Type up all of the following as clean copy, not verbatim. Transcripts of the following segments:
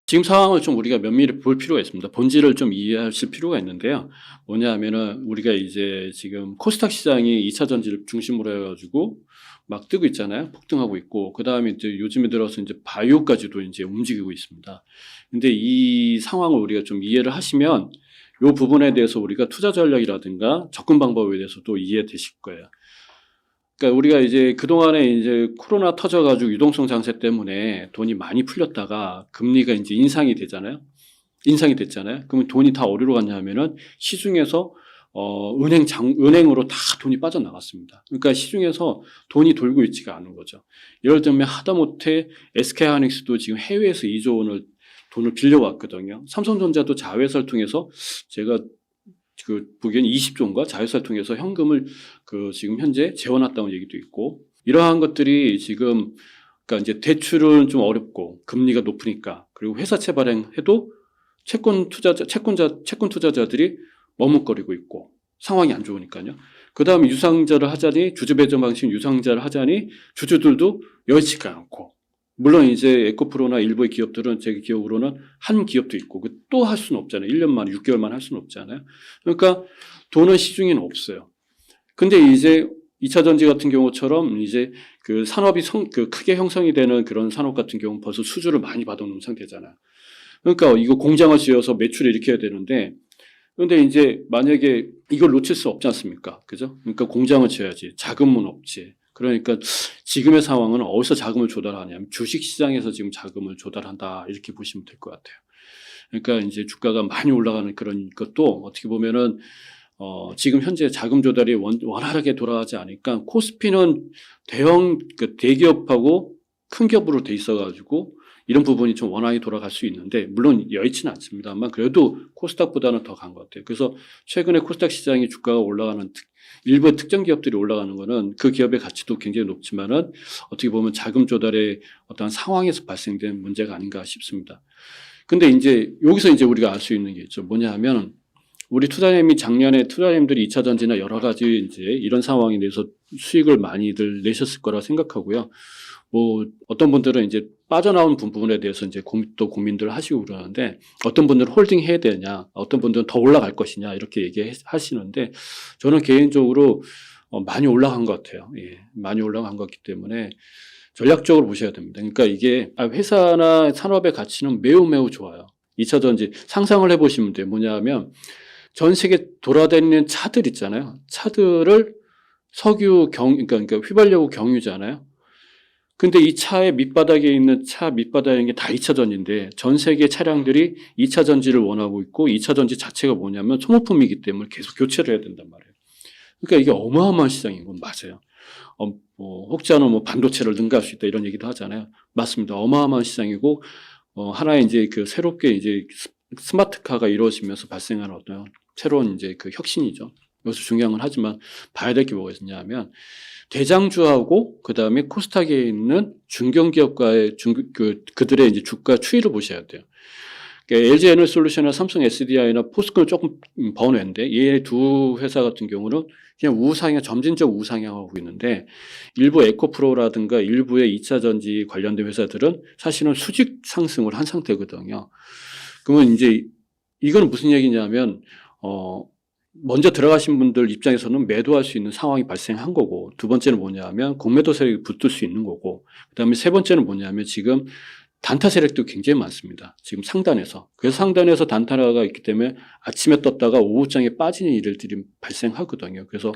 지금 상황을 좀 우리가 면밀히 볼 필요가 있습니다. 본질을 좀 이해하실 필요가 있는데요. 뭐냐 하면은 우리가 이제 지금 코스닥 시장이 2차 전지를 중심으로 해 가지고 막 뜨고 있잖아요. 폭등하고 있고. 그다음에 이제 요즘에 들어서 이제 바이오까지도 이제 움직이고 있습니다. 근데 이 상황을 우리가 좀 이해를 하시면 요 부분에 대해서 우리가 투자 전략이라든가 접근 방법에 대해서도 이해되실 거예요. 그러니까 우리가 이제 그동안에 이제 코로나 터져가지고 유동성 장세 때문에 돈이 많이 풀렸다가 금리가 이제 인상이 되잖아요. 인상이 됐잖아요. 그러면 돈이 다 어디로 갔냐면은 시중에서 은행으로 다 돈이 빠져나갔습니다. 그러니까 시중에서 돈이 돌고 있지가 않은 거죠. 예를 들면 하다못해 SK하이닉스도 지금 해외에서 2조 원을 돈을 빌려왔거든요. 삼성전자도 자회사를 통해서 제가 보기엔 20조인가 자회사를 통해서 현금을 지금 현재 재워놨다는 얘기도 있고, 이러한 것들이 지금 그러니까 이제 대출은 좀 어렵고 금리가 높으니까, 그리고 회사채 발행해도 채권 투자자들이 머뭇거리고 있고 상황이 안 좋으니까요. 그다음에 유상자를 하자니, 주주 배정 방식 유상자를 하자니 주주들도 여의치가 않고, 물론 이제 에코프로나 일부의 기업들은 제 기억으로는 한 기업도 있고 또 할 수는 없잖아요. 1년 만 6개월만 할 수는 없잖아요. 그러니까 돈은 시중에는 없어요. 근데 이제 2차 전지 같은 경우처럼 이제 그 산업이 크게 형성이 되는 그런 산업 같은 경우는 벌써 수주를 많이 받아놓은 상태잖아요. 그러니까 이거 공장을 지어서 매출을 일으켜야 되는데, 그런데 이제 만약에 이걸 놓칠 수 없지 않습니까? 그죠? 그러니까 공장을 지어야지. 자금은 없지. 그러니까 지금의 상황은 어디서 자금을 조달하냐면 주식시장에서 지금 자금을 조달한다, 이렇게 보시면 될 것 같아요. 그러니까 이제 주가가 많이 올라가는 그런 것도 어떻게 보면은 지금 현재 자금 조달이 원활하게 돌아가지 않으니까, 코스피는 대기업하고 큰 기업으로 돼 있어가지고 이런 부분이 좀 원활히 돌아갈 수 있는데, 물론 여의치는 않습니다만 그래도 코스닥보다는 더 간 것 같아요. 그래서 최근에 코스닥 시장이 주가가 올라가는 일부 특정 기업들이 올라가는 거는 그 기업의 가치도 굉장히 높지만은 어떻게 보면 자금 조달의 어떤 상황에서 발생된 문제가 아닌가 싶습니다. 근데 이제 여기서 이제 우리가 알 수 있는 게 있죠. 뭐냐 하면, 우리 작년에 투자자님들이 2차 전지나 여러 가지 이제 이런 상황에 대해서 수익을 많이들 내셨을 거라 생각하고요. 뭐 어떤 분들은 이제 빠져나온 부분에 대해서 이제 또 고민들 하시고 그러는데, 어떤 분들은 홀딩 해야 되냐, 어떤 분들은 더 올라갈 것이냐, 이렇게 얘기하시는데, 저는 개인적으로 많이 올라간 것 같아요. 예, 많이 올라간 것 같기 때문에 전략적으로 보셔야 됩니다. 그러니까 이게 회사나 산업의 가치는 매우 매우 좋아요. 2차 전지 상상을 해보시면 돼요. 뭐냐 하면, 전 세계 돌아다니는 차들 있잖아요. 차들을 그러니까 휘발유 경유잖아요. 근데 이 차의 밑바닥에 있는 차 밑바닥에 있는 게 다 2차 전지인데, 전 세계 차량들이 2차 전지를 원하고 있고, 2차 전지 자체가 뭐냐면 소모품이기 때문에 계속 교체를 해야 된단 말이에요. 그러니까 이게 어마어마한 시장인 건 맞아요. 혹지 않으면 뭐 반도체를 능가할 수 있다, 이런 얘기도 하잖아요. 맞습니다. 어마어마한 시장이고, 하나의 이제 새롭게 이제 스마트카가 이루어지면서 발생하는 어떤 새로운 이제 혁신이죠. 여기서 중요한 건 하지만 봐야 될 게 뭐가 있냐면, 대장주하고 그다음에 코스닥에 있는 중견기업과의 그들의 이제 주가 추이를 보셔야 돼요. 그러니까 LG 에너솔루션이나 삼성 SDI나 포스코는 조금 번외인데, 이 두 회사 같은 경우는 그냥 점진적 우상향하고 있는데, 일부 에코프로라든가 일부의 2차 전지 관련된 회사들은 사실은 수직 상승을 한 상태거든요. 그러면 이제 이건 무슨 얘기냐면, 먼저 들어가신 분들 입장에서는 매도할 수 있는 상황이 발생한 거고, 두 번째는 뭐냐면 공매도 세력이 붙을 수 있는 거고, 그다음에 세 번째는 뭐냐면 지금 단타 세력도 굉장히 많습니다. 지금 상단에서. 그래서 상단에서 단타가 있기 때문에 아침에 떴다가 오후장에 빠지는 일들이 발생하거든요. 그래서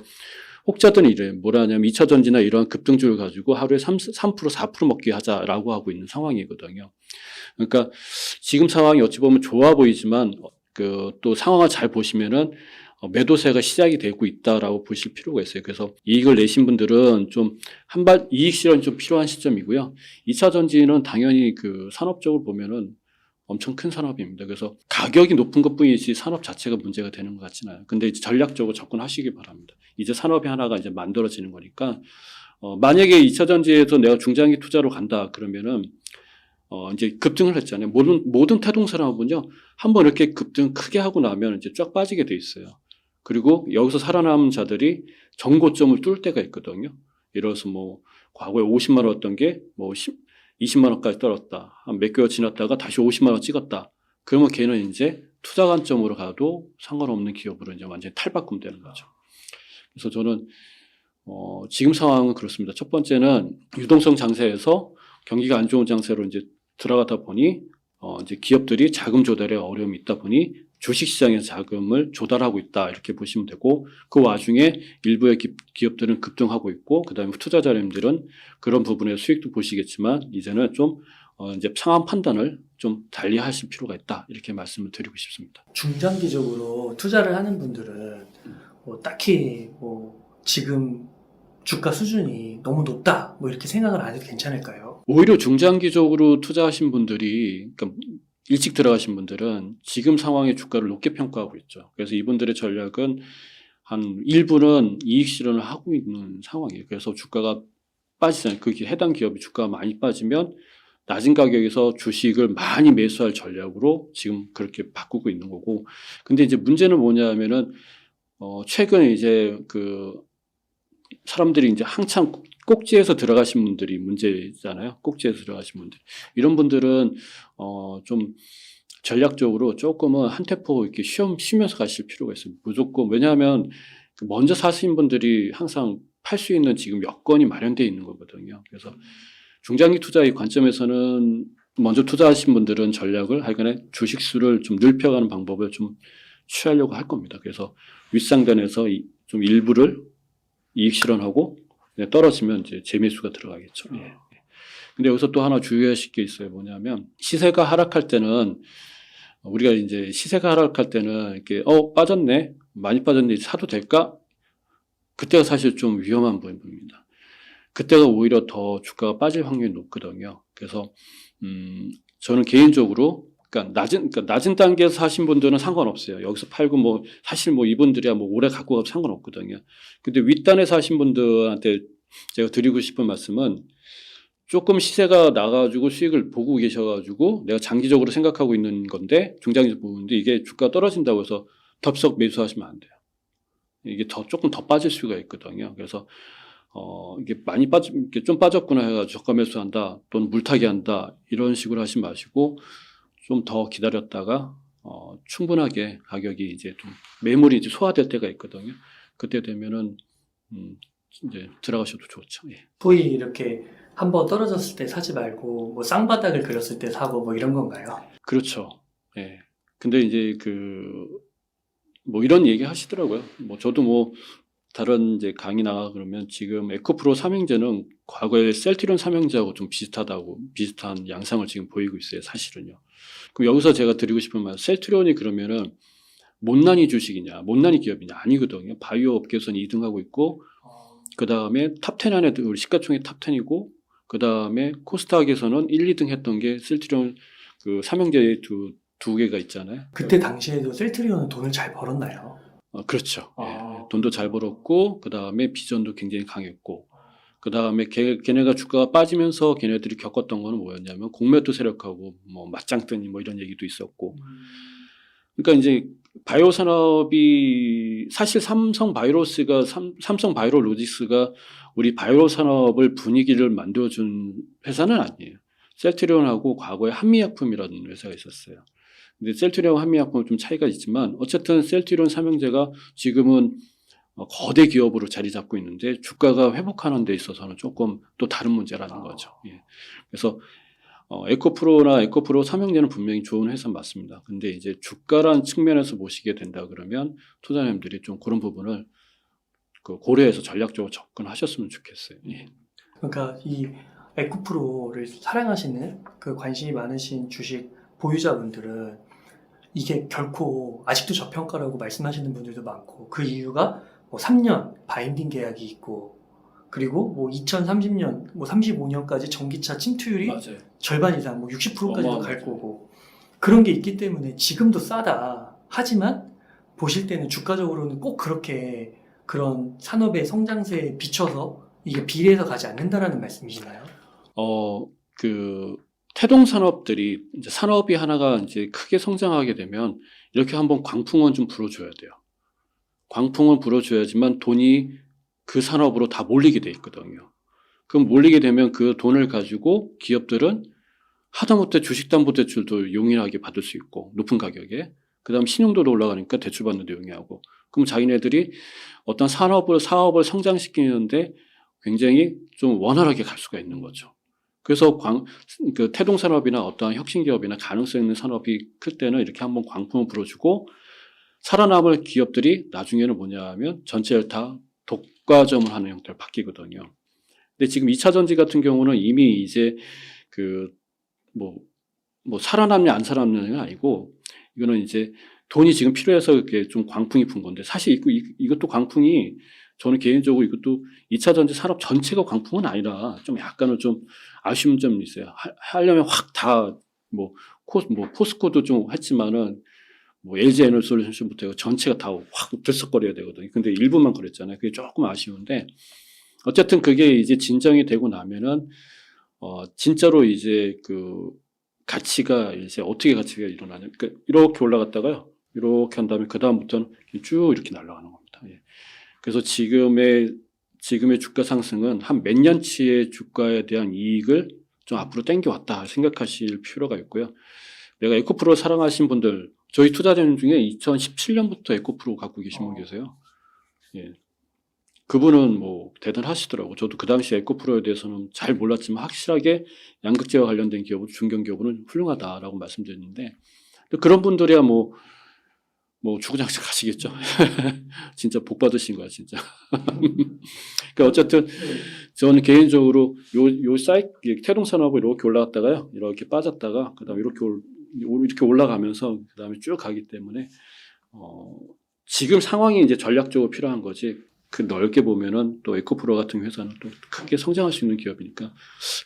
혹자들은 이래 뭐라 하냐면 2차 전지나 이러한 급등주를 가지고 하루에 3%, 4% 먹기 하자라고 하고 있는 상황이거든요. 그러니까 지금 상황이 어찌 보면 좋아 보이지만 또 상황을 잘 보시면은 매도세가 시작이 되고 있다라고 보실 필요가 있어요. 그래서 이익을 내신 분들은 좀 이익 실현이 좀 필요한 시점이고요. 2차 전지는 당연히 산업적으로 보면은 엄청 큰 산업입니다. 그래서 가격이 높은 것 뿐이지 산업 자체가 문제가 되는 것 같지는 않아요. 근데 이제 전략적으로 접근하시기 바랍니다. 이제 산업이 하나가 이제 만들어지는 거니까, 만약에 2차 전지에서 내가 중장기 투자로 간다 그러면은, 이제 급등을 했잖아요. 모든 태동산업은요, 한번 이렇게 급등 크게 하고 나면 이제 쫙 빠지게 돼 있어요. 그리고 여기서 살아남은 자들이 정고점을 뚫을 때가 있거든요. 예를 들어서 뭐 과거에 50만 원이었던 게 뭐 20만 원까지 떨었다. 한 몇 개월 지났다가 다시 50만 원 찍었다. 그러면 걔는 이제 투자 관점으로 가도 상관없는 기업으로 이제 완전히 탈바꿈되는 거죠. 그래서 저는 지금 상황은 그렇습니다. 첫 번째는 유동성 장세에서 경기가 안 좋은 장세로 이제 들어가다 보니 이제 기업들이 자금 조달에 어려움이 있다 보니 주식시장에서 자금을 조달하고 있다 이렇게 보시면 되고, 그 와중에 일부의 기업들은 급등하고 있고, 그다음에 투자자님들은 그런 부분의 수익도 보시겠지만 이제는 좀 이제 상황 판단을 좀 달리 하실 필요가 있다 이렇게 말씀을 드리고 싶습니다. 중장기적으로 투자를 하는 분들은 뭐 딱히 뭐 지금 주가 수준이 너무 높다 뭐 이렇게 생각을 안 해도 괜찮을까요? 오히려 중장기적으로 투자하신 분들이, 그러니까 일찍 들어가신 분들은 지금 상황의 주가를 높게 평가하고 있죠. 그래서 이분들의 전략은 한 일부는 이익 실현을 하고 있는 상황이에요. 그래서 주가가 빠지잖아요. 그 해당 기업이 주가가 많이 빠지면 낮은 가격에서 주식을 많이 매수할 전략으로 지금 그렇게 바꾸고 있는 거고. 근데 이제 문제는 뭐냐면은 최근에 이제 그 사람들이 이제 한참 꼭지에서 들어가신 분들이 문제잖아요. 꼭지에서 들어가신 분들. 이런 분들은 좀 전략적으로 조금은 한 템포 이렇게 쉬면서 가실 필요가 있어요. 무조건. 왜냐하면 먼저 사신 분들이 항상 팔 수 있는 지금 여건이 마련되어 있는 거거든요. 그래서 중장기 투자의 관점에서는 먼저 투자하신 분들은 전략을 하여간에 주식 수를 좀 넓혀가는 방법을 좀 취하려고 할 겁니다. 그래서 윗상단에서 좀 일부를 이익 실현하고 떨어지면 이제 재매수가 들어가겠죠. 예. 근데 여기서 또 하나 주의하실 게 있어요. 뭐냐면 시세가 하락할 때는, 우리가 이제 시세가 하락할 때는 이렇게 빠졌네, 많이 빠졌네, 사도 될까? 그때가 사실 좀 위험한 부분입니다. 그때가 오히려 더 주가가 빠질 확률이 높거든요. 그래서 저는 개인적으로 그러니까 낮은 단계에서 사신 분들은 상관없어요. 여기서 팔고 뭐 사실 뭐 이분들이야 뭐 오래 갖고 가도 상관없거든요. 근데 윗단에 사신 분들한테 제가 드리고 싶은 말씀은, 조금 시세가 나가지고 수익을 보고 계셔가지고 내가 장기적으로 생각하고 있는 건데, 중장기적 부분인데 이게 주가 떨어진다고 해서 덥석 매수하시면 안 돼요. 이게 조금 더 빠질 수가 있거든요. 그래서 이게 이게 좀 빠졌구나 해가지고 저가 매수한다 또는 물타기 한다 이런 식으로 하지 마시고 좀 더 기다렸다가 충분하게 가격이 이제 좀 매물이 이제 소화될 때가 있거든요. 그때 되면은 이제 들어가셔도 좋죠. 예. 소위 이렇게 한번 떨어졌을 때 사지 말고 뭐 쌍바닥을 그렸을 때 사고 뭐 이런 건가요? 그렇죠. 예. 근데 이제 뭐 이런 얘기 하시더라고요. 뭐 저도 뭐 다른 이제 강의 나가 그러면 지금 에코프로 삼형제는 과거에 셀트리온 삼형제하고 좀 비슷한 양상을 지금 보이고 있어요. 사실은요. 그럼 여기서 제가 드리고 싶은 말, 셀트리온이 그러면은 못난이 주식이냐, 못난이 기업이냐? 아니거든요. 바이오 업계에서는 2등하고 있고, 그 다음에 탑10 안에 우리 시가총액 탑10이고, 그 다음에 코스닥에서는 1, 2등 했던 게 셀트리온 그 삼형제의 두 개가 있잖아요. 그때 당시에도 셀트리온은 돈을 잘 벌었나요? 그렇죠. 예. 돈도 잘 벌었고, 그 다음에 비전도 굉장히 강했고, 그 다음에 걔네가 주가가 빠지면서 걔네들이 겪었던 거는 뭐였냐면 공매도 세력하고 뭐 맞짱 뜨니 뭐 이런 얘기도 있었고. 그러니까 이제 바이오 산업이 사실 삼성 바이오로직스가 우리 바이오 산업을 분위기를 만들어준 회사는 아니에요. 셀트리온하고 과거에 한미약품이라는 회사가 있었어요. 근데 셀트리온과 한미약품은 좀 차이가 있지만 어쨌든 셀트리온 삼형제가 지금은 거대 기업으로 자리 잡고 있는데 주가가 회복하는 데 있어서는 조금 또 다른 문제라는 거죠. 예. 그래서 에코프로 삼형제는 분명히 좋은 회사 맞습니다. 근데 이제 주가란 측면에서 보시게 된다 그러면 투자자님들이 좀 그런 부분을 고려해서 전략적으로 접근하셨으면 좋겠어요. 예. 그러니까 이 에코프로를 사랑하시는 그 관심이 많으신 주식 보유자분들은 이게 결코 아직도 저평가라고 말씀하시는 분들도 많고, 그 이유가 뭐 3년 바인딩 계약이 있고, 그리고 뭐 2030년, 뭐 35년까지 전기차 침투율이 맞아요. 절반 이상, 뭐 60%까지도 갈 거고, 그런 게 있기 때문에 지금도 싸다. 하지만 보실 때는 주가적으로는 꼭 그렇게 그런 산업의 성장세에 비춰서 이게 비례해서 가지 않는다라는 말씀이시나요? 태동 산업들이 이제 산업이 하나가 이제 크게 성장하게 되면 이렇게 한번 광풍은 좀 불어줘야 돼요. 광풍은 불어줘야지만 돈이 그 산업으로 다 몰리게 돼 있거든요. 그럼 몰리게 되면 그 돈을 가지고 기업들은 하다못해 주식담보대출도 용이하게 받을 수 있고 높은 가격에 그다음 신용도도 올라가니까 대출받는데 용이하고 그럼 자기네들이 어떤 사업을 성장시키는데 굉장히 좀 원활하게 갈 수가 있는 거죠. 그래서 그 태동산업이나 어떠한 혁신기업이나 가능성 있는 산업이 클 때는 이렇게 한번 광풍을 불어주고 살아남을 기업들이 나중에는 뭐냐 하면 전체를 다 독과점을 하는 형태로 바뀌거든요. 근데 지금 2차 전지 같은 경우는 이미 이제 그 뭐 살아남냐 안 살아남냐가 아니고 이거는 이제 돈이 지금 필요해서 이렇게 좀 광풍이 분 건데 사실 이것도 광풍이 저는 개인적으로 이것도 2차 전지 산업 전체가 광풍은 아니라 좀 약간은 좀 아쉬운 점이 있어요. 하려면 확 다 포스코도 좀 했지만은 LG 에너지솔루션부터 해서 전체가 다 확 들썩거려야 되거든요. 근데 일부만 그랬잖아요. 그게 조금 아쉬운데 어쨌든 그게 이제 진정이 되고 나면은 진짜로 이제 그 가치가 이제 어떻게 가치가 일어나냐. 그러니까 이렇게 올라갔다가요. 이렇게 한 다음에 그다음부터는 쭉 이렇게 날아가는 겁니다. 예. 그래서 지금의 주가 상승은 한 몇 년치의 주가에 대한 이익을 좀 앞으로 당겨왔다 생각하실 필요가 있고요. 내가 에코프로 사랑하신 분들, 저희 투자자님 중에 2017년부터 에코프로 갖고 계신 분 계세요. 예. 그분은 뭐 대단하시더라고. 저도 그 당시 에코프로에 대해서는 잘 몰랐지만 확실하게 양극재와 관련된 기업은 중견기업은 훌륭하다라고 말씀드렸는데 그런 분들이야 뭐 주구장창 가시겠죠. 진짜 복 받으신 거야 진짜. 그러니까 어쨌든 저는 개인적으로 요 태동산업을 이렇게 올라갔다가요, 이렇게 빠졌다가 그다음에 이렇게 올라가면서 그다음에 쭉 가기 때문에 지금 상황이 이제 전략적으로 필요한 거지. 그 넓게 보면은 또 에코프로 같은 회사는 또 크게 성장할 수 있는 기업이니까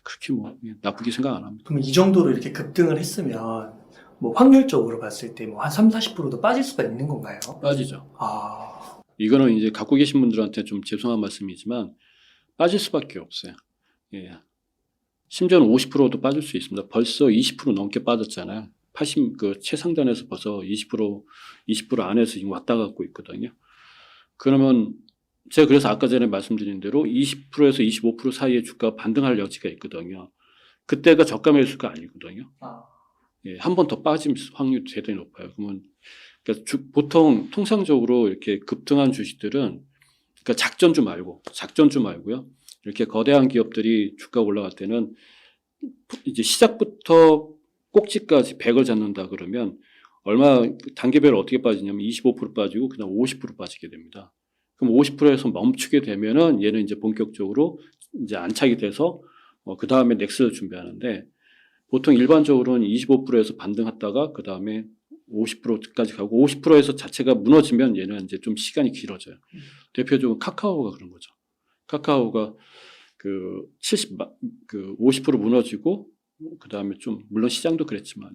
그렇게 뭐 나쁘게 생각 안 합니다. 그럼 이 정도로 이렇게 급등을 했으면 뭐 확률적으로 봤을 때 뭐 한 30-40%도 빠질 수가 있는 건가요? 빠지죠. 아, 이거는 이제 갖고 계신 분들한테 좀 죄송한 말씀이지만 빠질 수밖에 없어요. 예. 심지어는 50%도 빠질 수 있습니다. 벌써 20% 넘게 빠졌잖아요. 그 최상단에서 벌써 20% 안에서 지금 왔다 갔고 있거든요. 그러면 제가 그래서 아까 전에 말씀드린 대로 20%에서 25% 사이의 주가가 반등할 여지가 있거든요. 그때가 저가 매수가 아니거든요. 예, 한 번 더 빠짐 확률이 대단히 높아요. 그러면 그러니까 보통 통상적으로 이렇게 급등한 주식들은 그러니까 작전주 말고요. 이렇게 거대한 기업들이 주가 올라갈 때는 이제 시작부터 꼭지까지 100을 잡는다 그러면 단계별로 어떻게 빠지냐면 25% 빠지고 그다음 50% 빠지게 됩니다. 그럼 50%에서 멈추게 되면은 얘는 이제 본격적으로 이제 안착이 돼서 그 다음에 넥스를 준비하는데 보통 일반적으로는 25%에서 반등했다가 그 다음에 50%까지 가고 50%에서 자체가 무너지면 얘는 이제 좀 시간이 길어져요. 대표적으로 카카오가 그런 거죠. 카카오가 50% 무너지고 그 다음에 좀 물론 시장도 그랬지만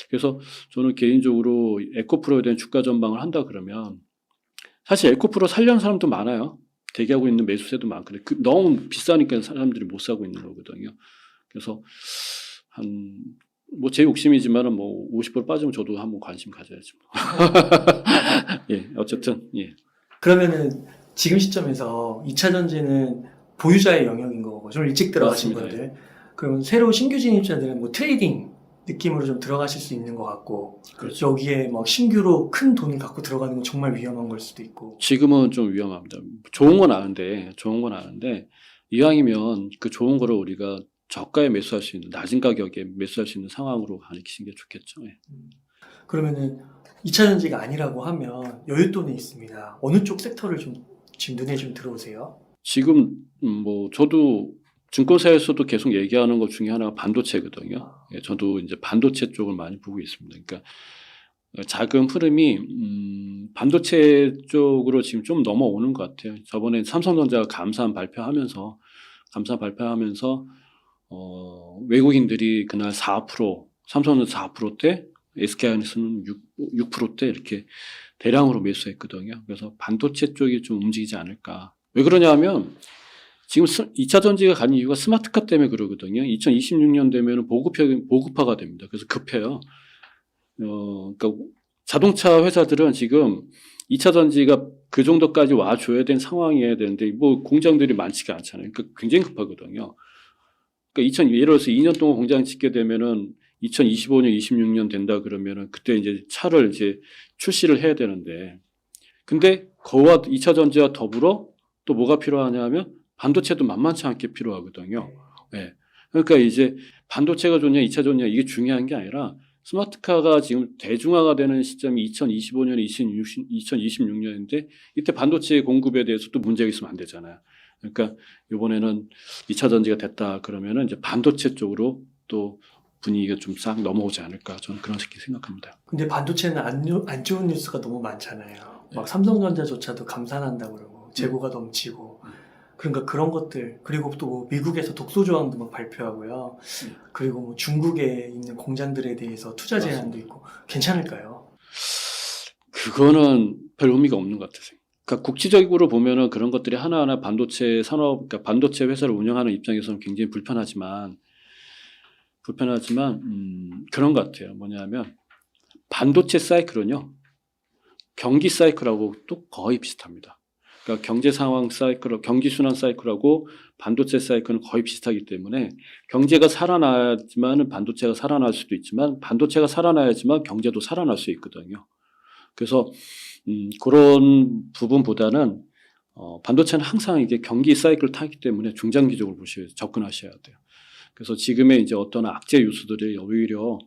그래서 저는 개인적으로 에코프로에 대한 주가 전망을 한다 그러면 사실 에코프로 살려는 사람도 많아요. 대기하고 있는 매수세도 많거든요. 너무 비싸니까 사람들이 못 사고 있는 거거든요. 그래서 제 욕심이지만은 50% 빠지면 저도 한번 관심 가져야지. 예, 어쨌든 예. 그러면은 지금 시점에서 2차 전지는 보유자의 영역인 거고 좀 일찍 들어가신 맞습니다. 분들, 그럼 새로 신규 진입자들은 뭐 트레이딩 느낌으로 좀 들어가실 수 있는 것 같고, 그렇죠. 여기에 막 신규로 큰 돈을 갖고 들어가는 건 정말 위험한 걸 수도 있고. 지금은 좀 위험합니다. 좋은 건 아는데 이왕이면 그 좋은 거를 우리가 저가에 매수할 수 있는 낮은 가격에 매수할 수 있는 상황으로 가리키시는 게 좋겠죠. 예. 그러면은 2차 전지가 아니라고 하면 여윳돈이 있습니다. 어느 쪽 섹터를 좀 지금 눈에 좀 들어오세요? 지금 저도 증권사에서도 계속 얘기하는 것 중에 하나가 반도체거든요. 예, 저도 이제 반도체 쪽을 많이 보고 있습니다. 그러니까 자금 흐름이 반도체 쪽으로 지금 좀 넘어오는 것 같아요. 저번에 삼성전자가 감산 발표하면서 외국인들이 그날 4%, 삼성전자 4%대, SK하이닉스는 6%대 이렇게 대량으로 매수했거든요. 그래서 반도체 쪽이 좀 움직이지 않을까. 왜 그러냐면 지금 2차 전지가 가는 이유가 스마트카 때문에 그러거든요. 2026년 되면 보급화가 됩니다. 그래서 급해요. 그러니까 자동차 회사들은 지금 2차 전지가 그 정도까지 와줘야 되는 상황이어야 되는데 뭐 공장들이 많지가 않잖아요. 그러니까 굉장히 급하거든요. 그러니까 예를 들어서 2년 동안 공장 짓게 되면은 2025년, 26년 된다 그러면은 그때 이제 차를 이제 출시를 해야 되는데 근데 그와 2차 전지와 더불어 또 뭐가 필요하냐면 반도체도 만만치 않게 필요하거든요. 예. 그러니까 이제 반도체가 좋냐, 2차 좋냐 이게 중요한 게 아니라 스마트카가 지금 대중화가 되는 시점이 2025년, 2026년인데 이때 반도체 공급에 대해서 또 문제가 있으면 안 되잖아요. 그러니까 이번에는 2차 전지가 됐다 그러면은 이제 반도체 쪽으로 또 분위기가 좀 싹 넘어오지 않을까 저는 그런 식으로 생각합니다. 근데 반도체는 안 좋은 뉴스가 너무 많잖아요. 네. 막 삼성전자조차도 감산한다고 그러고 재고가 넘치고 그러니까 그런 것들 그리고 또 미국에서 독소 조항도 막 발표하고요. 그리고 뭐 중국에 있는 공장들에 대해서 투자 제한도 있고 괜찮을까요? 그거는 별 의미가 없는 것 같아요. 그러니까 국지적으로 보면은 그런 것들이 하나하나 반도체 산업, 그러니까 반도체 회사를 운영하는 입장에서는 굉장히 불편하지만 그런 것 같아요. 뭐냐면 반도체 사이클은요 경기 사이클하고 또 거의 비슷합니다. 그러니까 경제 상황 사이클, 경기 순환 사이클하고 반도체 사이클은 거의 비슷하기 때문에 경제가 살아나야지만 반도체가 살아날 수도 있지만 반도체가 살아나야지만 경제도 살아날 수 있거든요. 그래서 그런 부분보다는 반도체는 항상 이게 경기 사이클을 타기 때문에 중장기적으로 접근하셔야 돼요. 그래서 지금의 이제 어떤 악재 요소들이 오히려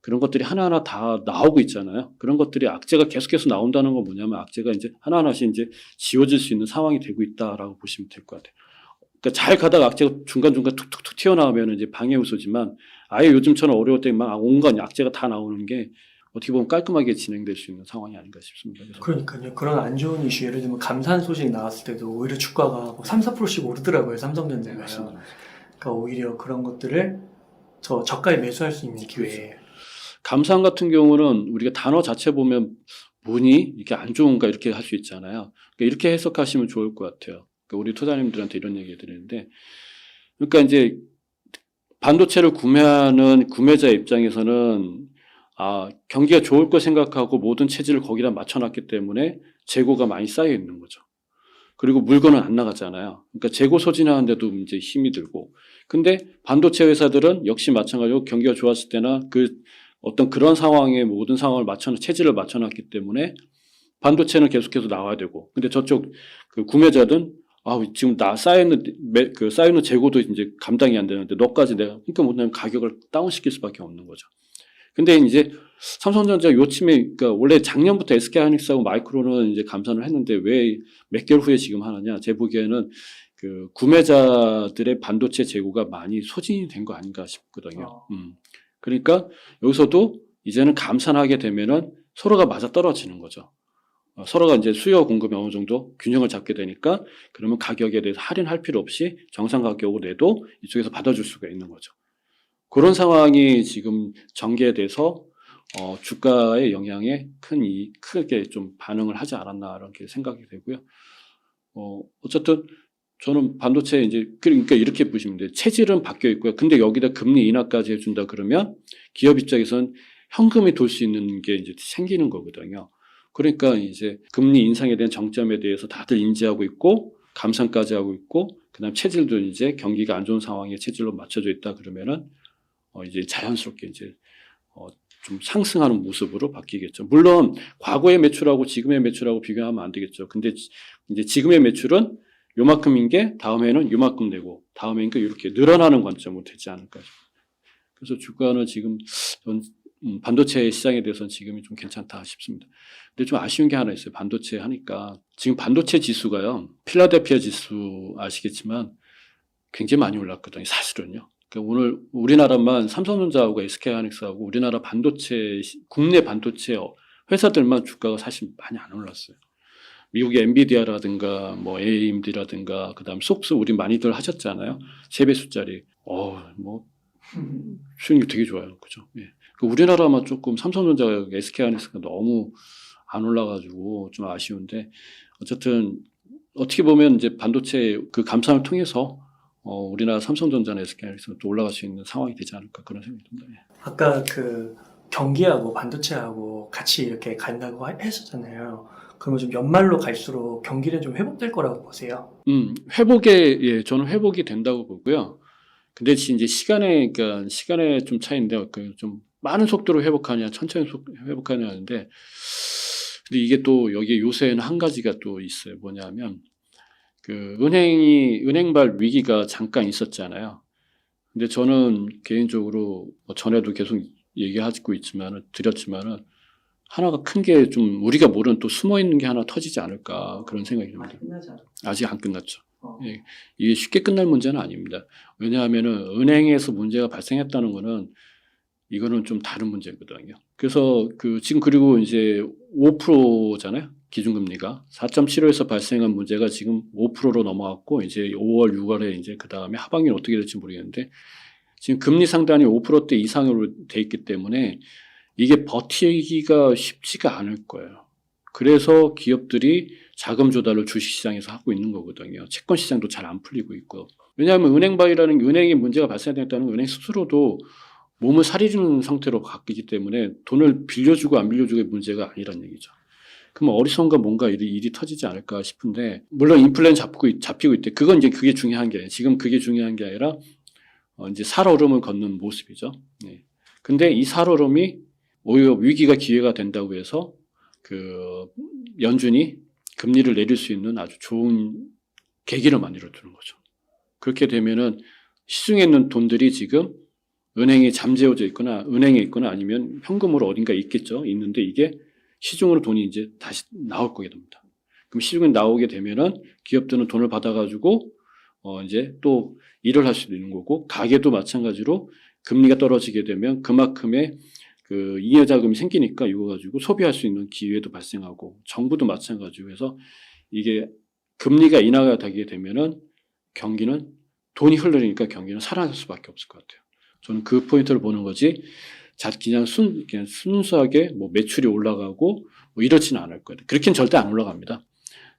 그런 것들이 하나하나 다 나오고 있잖아요. 그런 것들이 악재가 계속해서 나온다는 건 뭐냐면 악재가 이제 하나하나씩 이제 지워질 수 있는 상황이 되고 있다라고 보시면 될 것 같아요. 그러니까 잘 가다가 악재가 중간중간 툭툭툭 튀어나오면 이제 방해 요소지만 아예 요즘처럼 어려울 때 막 온갖 악재가 다 나오는 게 어떻게 보면 깔끔하게 진행될 수 있는 상황이 아닌가 싶습니다. 그래서 그러니까요. 그런 안 좋은 이슈 예를 들면 감산 소식 나왔을 때도 오히려 주가가 뭐 3, 4%씩 오르더라고요. 삼성전자가요. 맞습니다. 그러니까 오히려 그런 것들을 저가에 매수할 수 있는 기회. 감산 같은 경우는 우리가 단어 자체 보면 뭐니 이렇게 안 좋은가 이렇게 할 수 있잖아요. 그러니까 이렇게 해석하시면 좋을 것 같아요. 그러니까 우리 투자님들한테 이런 얘기 드리는데, 그러니까 이제 반도체를 구매하는 구매자 입장에서는 경기가 좋을 거 생각하고 모든 체질을 거기다 맞춰놨기 때문에 재고가 많이 쌓여 있는 거죠. 그리고 물건은 안 나가잖아요. 그러니까 재고 소진하는데도 이제 힘이 들고. 근데 반도체 회사들은 역시 마찬가지로 경기가 좋았을 때나 어떤 그런 상황에 모든 상황을 체질을 맞춰놨기 때문에 반도체는 계속해서 나와야 되고. 근데 저쪽 그 구매자든 지금 쌓여있는 재고도 이제 감당이 안 되는데 너까지 그러니까 뭐냐면 가격을 다운시킬 수밖에 없는 거죠. 근데 이제 삼성전자 요침에, 그러니까 원래 작년부터 SK하이닉스하고 마이크론은 이제 감산을 했는데 왜 몇 개월 후에 지금 하느냐. 제 보기에는 그 구매자들의 반도체 재고가 많이 소진이 된 거 아닌가 싶거든요. 그러니까 여기서도 이제는 감산하게 되면은 서로가 맞아 떨어지는 거죠. 서로가 이제 수요 공급이 어느 정도 균형을 잡게 되니까 그러면 가격에 대해서 할인할 필요 없이 정상 가격으로 내도 이쪽에서 받아줄 수가 있는 거죠. 그런 상황이 지금 전개돼서 주가의 영향에 크게 좀 반응을 하지 않았나 이렇게 생각이 되고요. 어쨌든 저는 반도체 이제 그러니까 이렇게 보시면 돼요. 체질은 바뀌어 있고요. 근데 여기다 금리 인하까지 해준다 그러면 기업 입장에서는 현금이 돌 수 있는 게 이제 생기는 거거든요. 그러니까 이제 금리 인상에 대한 정점에 대해서 다들 인지하고 있고 감산까지 하고 있고 그다음 체질도 이제 경기가 안 좋은 상황에 체질로 맞춰져 있다 그러면은 이제 자연스럽게 이제 좀 상승하는 모습으로 바뀌겠죠. 물론 과거의 매출하고 지금의 매출하고 비교하면 안 되겠죠. 근데 이제 지금의 매출은 요만큼인 게 다음에는 요만큼 되고 다음에는 이렇게 늘어나는 관점으로 되지 않을까 싶어요. 그래서 주가는 지금 반도체 시장에 대해서는 지금이 좀 괜찮다 싶습니다. 근데 좀 아쉬운 게 하나 있어요. 반도체 하니까 지금 반도체 지수가요. 필라델피아 지수 아시겠지만 굉장히 많이 올랐거든요. 사실은요. 그러니까 오늘 우리나라만 삼성전자하고 SK하이닉스하고 우리나라 국내 반도체 회사들만 주가가 사실 많이 안 올랐어요. 미국의 엔비디아라든가 뭐 AMD라든가 그다음 속스 우리 많이들 하셨잖아요. 3배수짜리. 뭐 수익률 되게 좋아요. 그죠? 예. 우리나라만 조금 삼성전자, SK하이닉스가 너무 안 올라가지고 좀 아쉬운데 어쨌든 어떻게 보면 이제 반도체 그 감산을 통해서 우리나라 삼성전자나 SK하이닉스가 또 올라갈 수 있는 상황이 되지 않을까 그런 생각이 듭니다. 예. 아까 그 경기하고 반도체하고 같이 이렇게 간다고 했었잖아요. 그러면 좀 연말로 갈수록 경기는 좀 회복될 거라고 보세요? 저는 회복이 된다고 보고요. 근데 이제 그러니까 시간의 좀 차이인데, 좀 많은 속도로 회복하냐, 천천히 회복하냐 하는데, 근데 이게 또 여기 요새는 한 가지가 또 있어요. 뭐냐면, 은행발 위기가 잠깐 있었잖아요. 근데 저는 개인적으로 전에도 계속 드렸지만은, 하나가 큰 게 좀 우리가 모르는 또 숨어 있는 게 하나 터지지 않을까 그런 생각이 듭니다. 아직 안 끝났죠. 예, 이게 쉽게 끝날 문제는 아닙니다. 왜냐하면은 은행에서 문제가 발생했다는 거는 이거는 좀 다른 문제거든요. 그래서 지금 그리고 이제 5%잖아요. 기준금리가 4.75에서 발생한 문제가 지금 5%로 넘어갔고 이제 5월, 6월에 이제 그 다음에 하반기는 어떻게 될지 모르겠는데 지금 금리 상단이 5%대 이상으로 돼 있기 때문에 이게 버티기가 쉽지가 않을 거예요. 그래서 기업들이 자금 조달을 주식시장에서 하고 있는 거거든요. 채권 시장도 잘 안 풀리고 있고. 왜냐하면 은행에 문제가 발생했다는 은행 스스로도 몸을 사리는 상태로 바뀌기 때문에 돈을 빌려주고 안 빌려주고의 문제가 아니란 얘기죠. 그럼 어디선가 뭔가 일이 터지지 않을까 싶은데, 물론 인플레는 잡히고 있대. 그게 중요한 게 아니에요. 지금 그게 중요한 게 아니라, 이제 살얼음을 걷는 모습이죠. 네. 근데 이 살얼음이 오히려 위기가 기회가 된다고 해서 연준이 금리를 내릴 수 있는 아주 좋은 계기를 만들어 두는 거죠. 그렇게 되면은 시중에 있는 돈들이 지금 은행에 잠재워져 있거나 은행에 있거나 아니면 현금으로 어딘가 있겠죠. 있는데 이게 시중으로 돈이 이제 다시 나올 거게 됩니다. 그럼 시중에 나오게 되면은 기업들은 돈을 받아가지고 이제 또 일을 할 수도 있는 거고 가게도 마찬가지로 금리가 떨어지게 되면 그만큼의 잉여 자금이 생기니까 이거 가지고 소비할 수 있는 기회도 발생하고 정부도 마찬가지로 해서 이게 금리가 인하가 되게 되면은 경기는 돈이 흐르니까 경기는 살아날 수밖에 없을 것 같아요. 저는 그 포인트를 보는 거지. 그냥 순수하게 뭐 매출이 올라가고 뭐 이렇지는 않을 거예요. 그렇게는 절대 안 올라갑니다.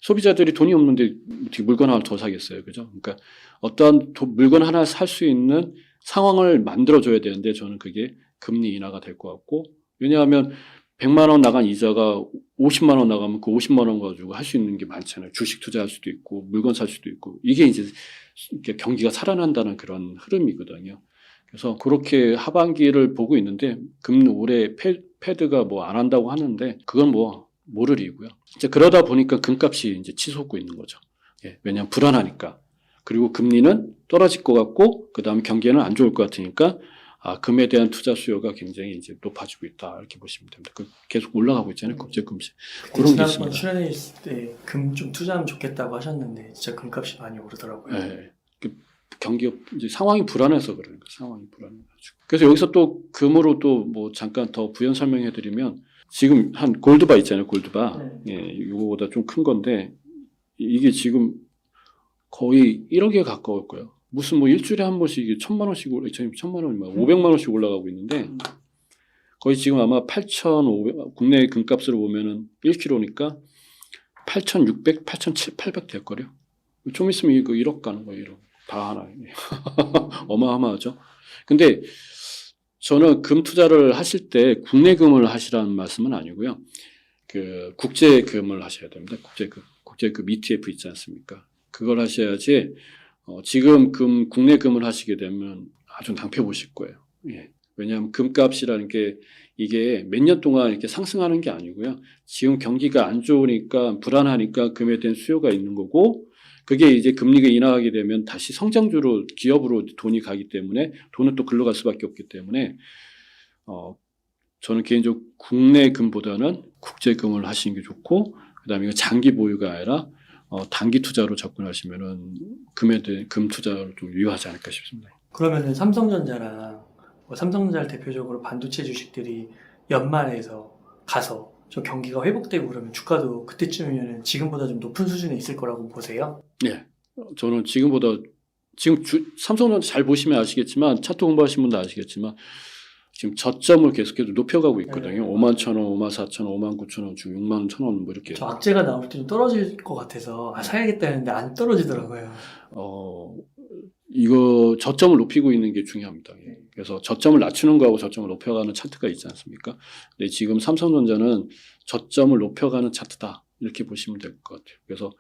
소비자들이 돈이 없는데 어떻게 물건 하나 더 사겠어요, 그죠? 그러니까 어떠한 물건 하나 살 수 있는 상황을 만들어줘야 되는데 저는 그게 금리 인하가 될 것 같고, 왜냐하면 100만 원 나간 이자가 50만 원 나가면 그 50만 원 가지고 할 수 있는 게 많잖아요. 주식 투자할 수도 있고 물건 살 수도 있고 이게 이제 경기가 살아난다는 그런 흐름이거든요. 그래서 그렇게 하반기를 보고 있는데 올해 패드가 뭐 안 한다고 하는데 그건 뭐 모를 일이고요. 이제 그러다 보니까 금값이 이제 치솟고 있는 거죠. 예, 왜냐하면 불안하니까. 그리고 금리는 떨어질 것 같고 그다음에 경기에는 안 좋을 것 같으니까 금에 대한 투자 수요가 굉장히 이제 높아지고 있다 이렇게 보시면 됩니다. 계속 올라가고 있잖아요, 국제금리. 그런 게 있습니다. 출연해 있을 때 금 좀 투자하면 좋겠다고 하셨는데 진짜 금값이 많이 오르더라고요. 네. 경기 이제 상황이 불안해서 그러니까 상황이 불안해가지고. 그래서 여기서 또 금으로 또 뭐 잠깐 더 부연 설명해드리면 지금 한 골드바 있잖아요, 골드바. 네. 예, 이거보다 좀 큰 건데 이게 지금 거의 1억에 가까울 거예요. 무슨 뭐 일주일에 한 번씩 1,000만 원씩 1,000만 원, 500만 원씩 올라가고 있는데 거의 지금 아마 8,500 국내 금값으로 보면은 1kg니까 8,600, 8,700 될 거래요. 좀 있으면 이거 1억 가는 거예요, 1억. 다 하나. 어마어마하죠. 근데 저는 금 투자를 하실 때 국내 금을 하시라는 말씀은 아니고요. 국제금을 하셔야 됩니다. 국제금 ETF 있지 않습니까? 그걸 하셔야지. 지금 국내 금을 하시게 되면 아주 낭패 보실 거예요. 예. 왜냐하면 금값이라는 게 이게 몇 년 동안 이렇게 상승하는 게 아니고요. 지금 경기가 안 좋으니까 불안하니까 금에 대한 수요가 있는 거고 그게 이제 금리가 인하하게 되면 다시 성장주로 기업으로 돈이 가기 때문에 돈은 또 글로 갈 수밖에 없기 때문에 저는 개인적으로 국내 금보다는 국제금을 하시는 게 좋고 그다음에 이거 장기 보유가 아니라 단기 투자로 접근하시면은 금 투자로 좀 유효하지 않을까 싶습니다. 그러면은 삼성전자랑 삼성전자를 대표적으로 반도체 주식들이 연말에서 가서 좀 경기가 회복되고 그러면 주가도 그때쯤이면 지금보다 좀 높은 수준에 있을 거라고 보세요? 네, 저는 지금 삼성전자 잘 보시면 아시겠지만 차트 공부하신 분도 아시겠지만 지금 저점을 계속해서 높여가고 있거든요. 네. 51,000원, 54,000원, 59,000원, 지금 61,000원 뭐 이렇게. 저 악재가 나올 때 좀 떨어질 것 같아서 사야겠다 했는데 안 떨어지더라고요. 이거 저점을 높이고 있는 게 중요합니다. 그래서 저점을 낮추는 거하고 저점을 높여가는 차트가 있지 않습니까? 근데 지금 삼성전자는 저점을 높여가는 차트다. 이렇게 보시면 될 것 같아요. 그래서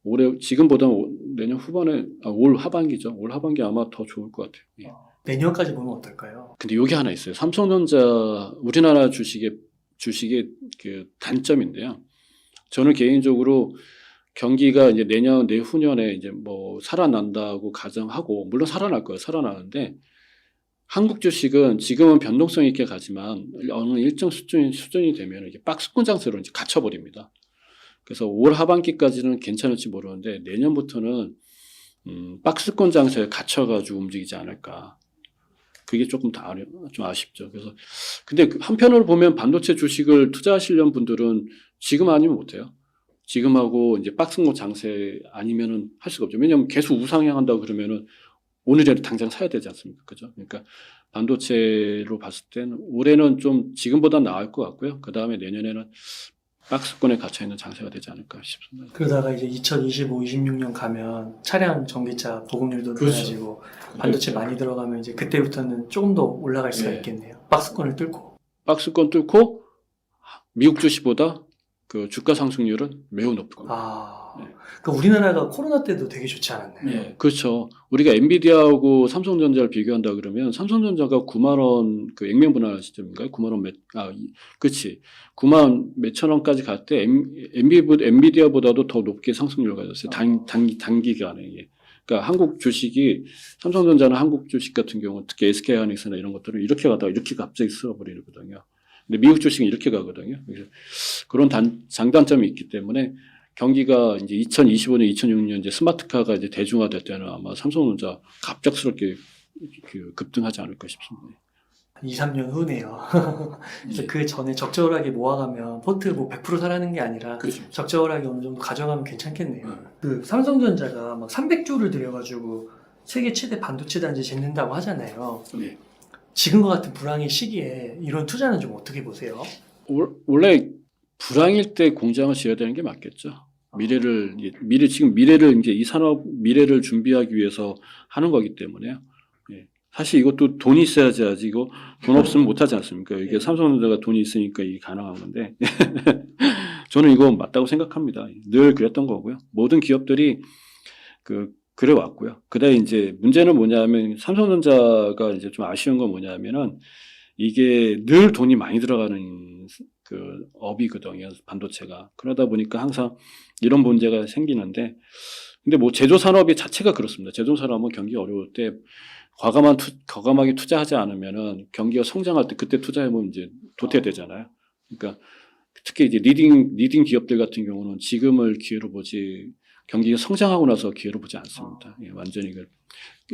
올해 지금보다 내년 후반에 올 하반기죠. 올 하반기 아마 더 좋을 것 같아요. 예. 내년까지 보면 어떨까요? 근데 여기 하나 있어요. 삼성전자 우리나라 주식의 그 단점인데요. 저는 개인적으로 경기가 이제 내년 내후년에 이제 뭐 살아난다고 가정하고 물론 살아날 거예요. 살아나는데 한국 주식은 지금은 변동성 있게 가지만 어느 일정 수준이 되면 이게 박스권 장세로 이제 갇혀버립니다. 그래서 올 하반기까지는 괜찮을지 모르는데 내년부터는 박스권 장세에 갇혀가지고 움직이지 않을까. 그게 조금 좀 아쉽죠. 그래서 근데 한편으로 보면 반도체 주식을 투자하시려는 분들은 지금 아니면 못해요. 지금하고 이제 박스권 장세 아니면은 할 수가 없죠. 왜냐하면 계속 우상향한다고 그러면은 오늘이라도 당장 사야 되지 않습니까? 그죠? 그러니까 반도체로 봤을 때는 올해는 좀 지금보다 나을 것 같고요. 그 다음에 내년에는 박스권에 갇혀 있는 장세가 되지 않을까 싶습니다. 그러다가 이제 2025, 26년 가면 차량, 전기차 보급률도 그렇죠. 높아지고 반도체 많이 들어가면 이제 그때부터는 조금 더 올라갈 수가 네. 있겠네요. 박스권을 뚫고. 박스권 뚫고 미국 주식보다 그 주가 상승률은 매우 높을 겁니다. 네. 그러니까 우리나라가 코로나 때도 되게 좋지 않았나요? 네, 그렇죠. 우리가 엔비디아하고 삼성전자를 비교한다 그러면 삼성전자가 9만 원 그 액면 분할 시점인가요? 9만 원 그렇지. 9만 몇천 원까지 갈 때 엔비디아보다도 더 높게 상승률을 가졌어요. 단기간에. 예. 그러니까 한국 주식이 삼성전자나 한국 주식 같은 경우 특히 SK하이닉스나 이런 것들은 이렇게 가다가 이렇게 갑자기 쓸어버리거든요. 근데 미국 주식은 이렇게 가거든요. 그래서 그런 장단점이 있기 때문에 경기가 이제 2025년, 2026년 이제 스마트카가 이제 대중화될 때는 아마 삼성전자 갑작스럽게 급등하지 않을까 싶습니다. 2, 3년 후네요. 그래서 네. 그 전에 적절하게 모아가면 포트 뭐 100% 사라는 게 아니라 그렇죠. 적절하게 어느 정도 가져가면 괜찮겠네요. 그 삼성전자가 막 300조를 들여가지고 세계 최대 반도체 단지 짓는다고 하잖아요. 네. 지금과 같은 불황의 시기에 이런 투자는 좀 어떻게 보세요? 원래 불황일 때 공장을 지어야 되는 게 맞겠죠. 미래를 이제 이 산업 미래를 준비하기 위해서 하는 거기 때문에요. 예. 사실 이것도 돈이 있어야지 하지 이거 돈 없으면 못 하지 않습니까? 이게 삼성전자가 돈이 있으니까 이게 가능한 건데 저는 이거 맞다고 생각합니다. 늘 그랬던 거고요. 모든 기업들이 그래 왔고요. 그다음에 이제 문제는 뭐냐면 삼성전자가 이제 좀 아쉬운 건 뭐냐면은 이게 늘 돈이 많이 들어가는 그 업이거든요. 반도체가. 그러다 보니까 항상 이런 문제가 생기는데 근데 뭐 제조 산업이 자체가 그렇습니다. 제조 산업은 경기 어려울 때 과감하게 투자하지 않으면은 경기가 성장할 때 그때 투자해보면 이제 도태되잖아요. 그러니까 특히 이제 리딩 기업들 같은 경우는 지금을 기회로 보지 경기가 성장하고 나서 기회로 보지 않습니다. 예, 완전히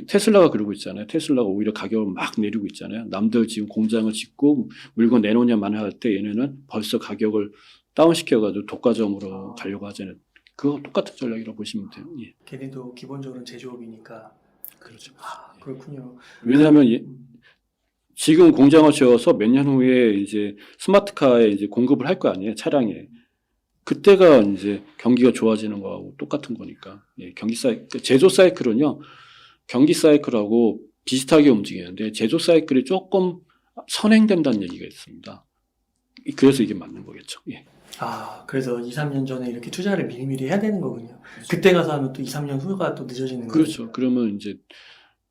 테슬라가 그러고 있잖아요. 테슬라가 오히려 가격을 막 내리고 있잖아요. 남들 지금 공장을 짓고 물건 내놓냐만 할 때 얘네는 벌써 가격을 다운시켜가지고 독과점으로 가려고 하잖아요. 그거 똑같은 전략이라고 보시면 돼요. 예. 걔네도 기본적으로는 제조업이니까. 그렇죠. 그렇군요. 왜냐하면 지금 공장을 지어서 몇 년 후에 이제 스마트카에 이제 공급을 할 거 아니에요. 차량에. 그때가 이제 경기가 좋아지는 거하고 똑같은 거니까. 예, 제조 사이클은요, 경기 사이클하고 비슷하게 움직이는데, 제조 사이클이 조금 선행된다는 얘기가 있습니다. 그래서 이게 맞는 거겠죠. 예. 그래서 2, 3년 전에 이렇게 투자를 미리미리 해야 되는 거군요. 그렇죠. 그때 가서 하면 또 2, 3년 후가 또 늦어지는 거죠. 그렇죠. 그러면 이제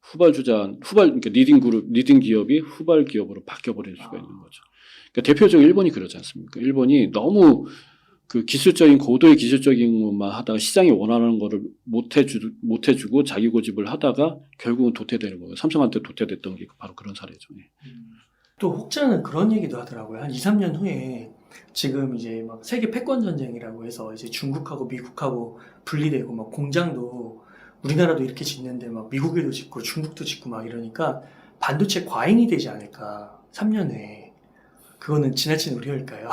그러니까 리딩 기업이 후발 기업으로 바뀌어버릴 수가 있는 거죠. 그러니까 대표적으로 일본이 그러지 않습니까? 일본이 너무 고도의 기술적인 것만 하다가 시장이 원하는 거를 못 해주고 자기 고집을 하다가 결국은 도태되는 거예요. 삼성한테 도태됐던 게 바로 그런 사례죠. 또 혹자는 그런 얘기도 하더라고요. 한 2, 3년 후에 지금 이제 막 세계 패권 전쟁이라고 해서 이제 중국하고 미국하고 분리되고 막 공장도 우리나라도 이렇게 짓는데 막 미국에도 짓고 중국도 짓고 막 이러니까 반도체 과잉이 되지 않을까 3년 후에. 그거는 지나친 우려일까요?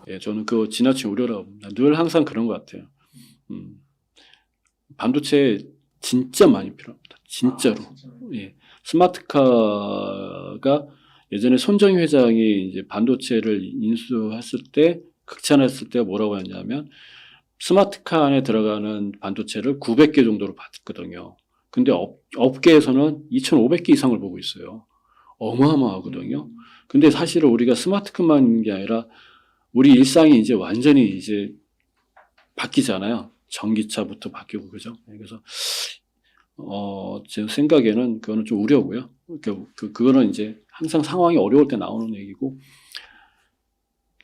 예, 저는 그거 지나친 우려라고 봅니다. 늘 항상 그런 것 같아요. 반도체 진짜 많이 필요합니다. 진짜로. 예. 스마트카가 예전에 손정희 회장이 이제 반도체를 인수했을 때, 극찬했을 때 뭐라고 했냐면, 스마트카 안에 들어가는 반도체를 900개 정도로 봤거든요. 근데 업계에서는 2,500개 이상을 보고 있어요. 어마어마하거든요. 근데 사실은 우리가 스마트폰만 있는 게 아니라 우리 일상이 이제 완전히 이제 바뀌잖아요. 전기차부터 바뀌고 그죠? 그래서 제 생각에는 그거는 좀 우려고요. 그거는 이제 항상 상황이 어려울 때 나오는 얘기고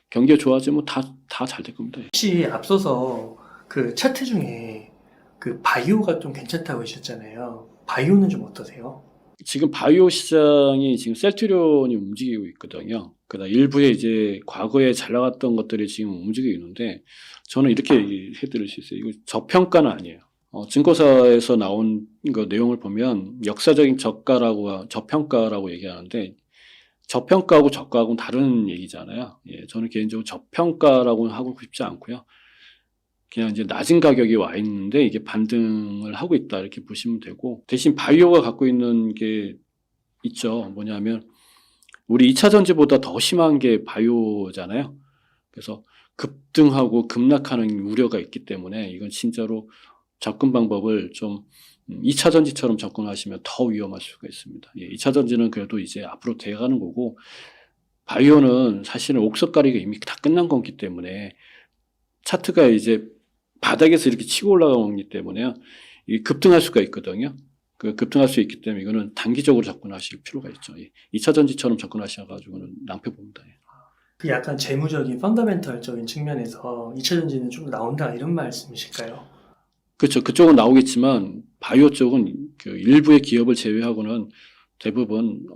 경기가 좋아지면 다 잘 될 겁니다. 혹시 앞서서 그 차트 중에 그 바이오가 좀 괜찮다고 하셨잖아요. 바이오는 좀 어떠세요? 지금 바이오 시장이 지금 셀트리온이 움직이고 있거든요. 그러다 일부에 이제 과거에 잘 나갔던 것들이 지금 움직이고 있는데 저는 이렇게 해드릴 수 있어요. 이거 저평가는 아니에요. 증거사에서 나온 그 내용을 보면 역사적인 저평가라고 얘기하는데 저평가하고 저가하고는 다른 얘기잖아요. 예, 저는 개인적으로 저평가라고 하고 싶지 않고요. 그냥 이제 낮은 가격이 와 있는데 이게 반등을 하고 있다 이렇게 보시면 되고 대신 바이오가 갖고 있는 게 있죠. 뭐냐면 우리 2차 전지보다 더 심한 게 바이오잖아요. 그래서 급등하고 급락하는 우려가 있기 때문에 이건 진짜로 접근 방법을 좀 2차 전지처럼 접근하시면 더 위험할 수가 있습니다. 예, 2차 전지는 그래도 이제 앞으로 돼가는 거고 바이오는 사실은 옥석가리가 이미 다 끝난 거기 때문에 차트가 이제 바닥에서 이렇게 치고 올라가기 때문에요. 이게 급등할 수가 있거든요. 그 급등할 수 있기 때문에 이거는 단기적으로 접근하실 필요가 있죠. 2차 전지처럼 접근하셔가지고는 낭패 봅니다. 그 약간 재무적인 펀더멘털적인 측면에서 2차 전지는 좀 나온다 이런 말씀이실까요? 그렇죠. 그쪽은 나오겠지만 바이오 쪽은 그 일부의 기업을 제외하고는 대부분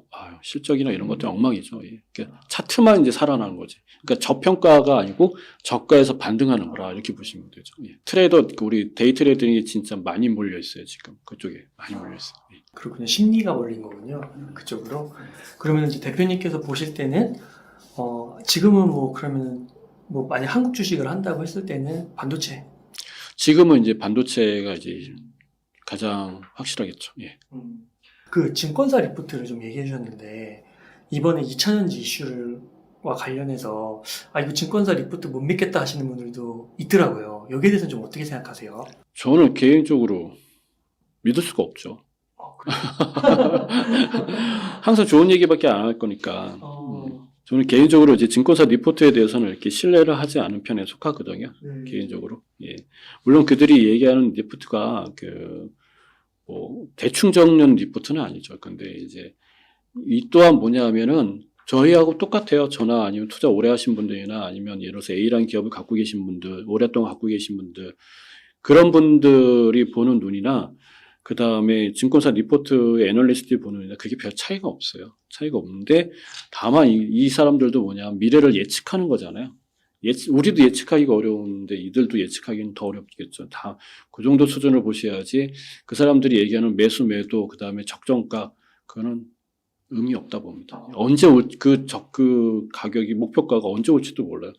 실적이나 이런 것들 엉망이죠. 예. 그러니까 차트만 이제 살아나는 거지. 그러니까 저평가가 아니고 저가에서 반등하는 거라 이렇게 보시면 되죠. 예. 트레이더 우리 데이 트레이더링이 진짜 많이 몰려 있어요. 지금 그쪽에 많이 몰려 있어요. 예. 그렇군요. 심리가 몰린 거군요. 그쪽으로. 그러면 이제 대표님께서 보실 때는 지금은 뭐 그러면 뭐 만약 한국 주식을 한다고 했을 때는 반도체. 지금은 이제 반도체가 이제 가장 확실하겠죠. 예. 그 증권사 리포트를 좀 얘기해 주셨는데 이번에 2차전지 이슈와 관련해서 이거 증권사 리포트 못 믿겠다 하시는 분들도 있더라고요. 여기에 대해서는 좀 어떻게 생각하세요? 저는 개인적으로 믿을 수가 없죠. 항상 좋은 얘기밖에 안 할 거니까. 저는 개인적으로 이제 증권사 리포트에 대해서는 이렇게 신뢰를 하지 않은 편에 속하거든요. 개인적으로. 예. 물론 그들이 얘기하는 리포트가 대충 적는 리포트는 아니죠. 근데 이제 이 또한 뭐냐 하면은 저희하고 똑같아요. 저나 아니면 투자 오래 하신 분들이나 아니면 예를 들어서 A라는 기업을 갖고 계신 분들, 오랫동안 갖고 계신 분들, 그런 분들이 보는 눈이나 그 다음에 증권사 리포트의 애널리스트들이 보는 눈이나 그게 별 차이가 없어요. 차이가 없는데 다만 이 사람들도 뭐냐 미래를 예측하는 거잖아요. 우리도 예측하기가 어려운데 이들도 예측하기는 더 어렵겠죠. 다 그 정도 수준을 보셔야지 그 사람들이 얘기하는 매수, 매도, 그 다음에 적정가, 그거는 의미 없다 봅니다. 언제 그 가격이, 목표가가 언제 올지도 몰라요.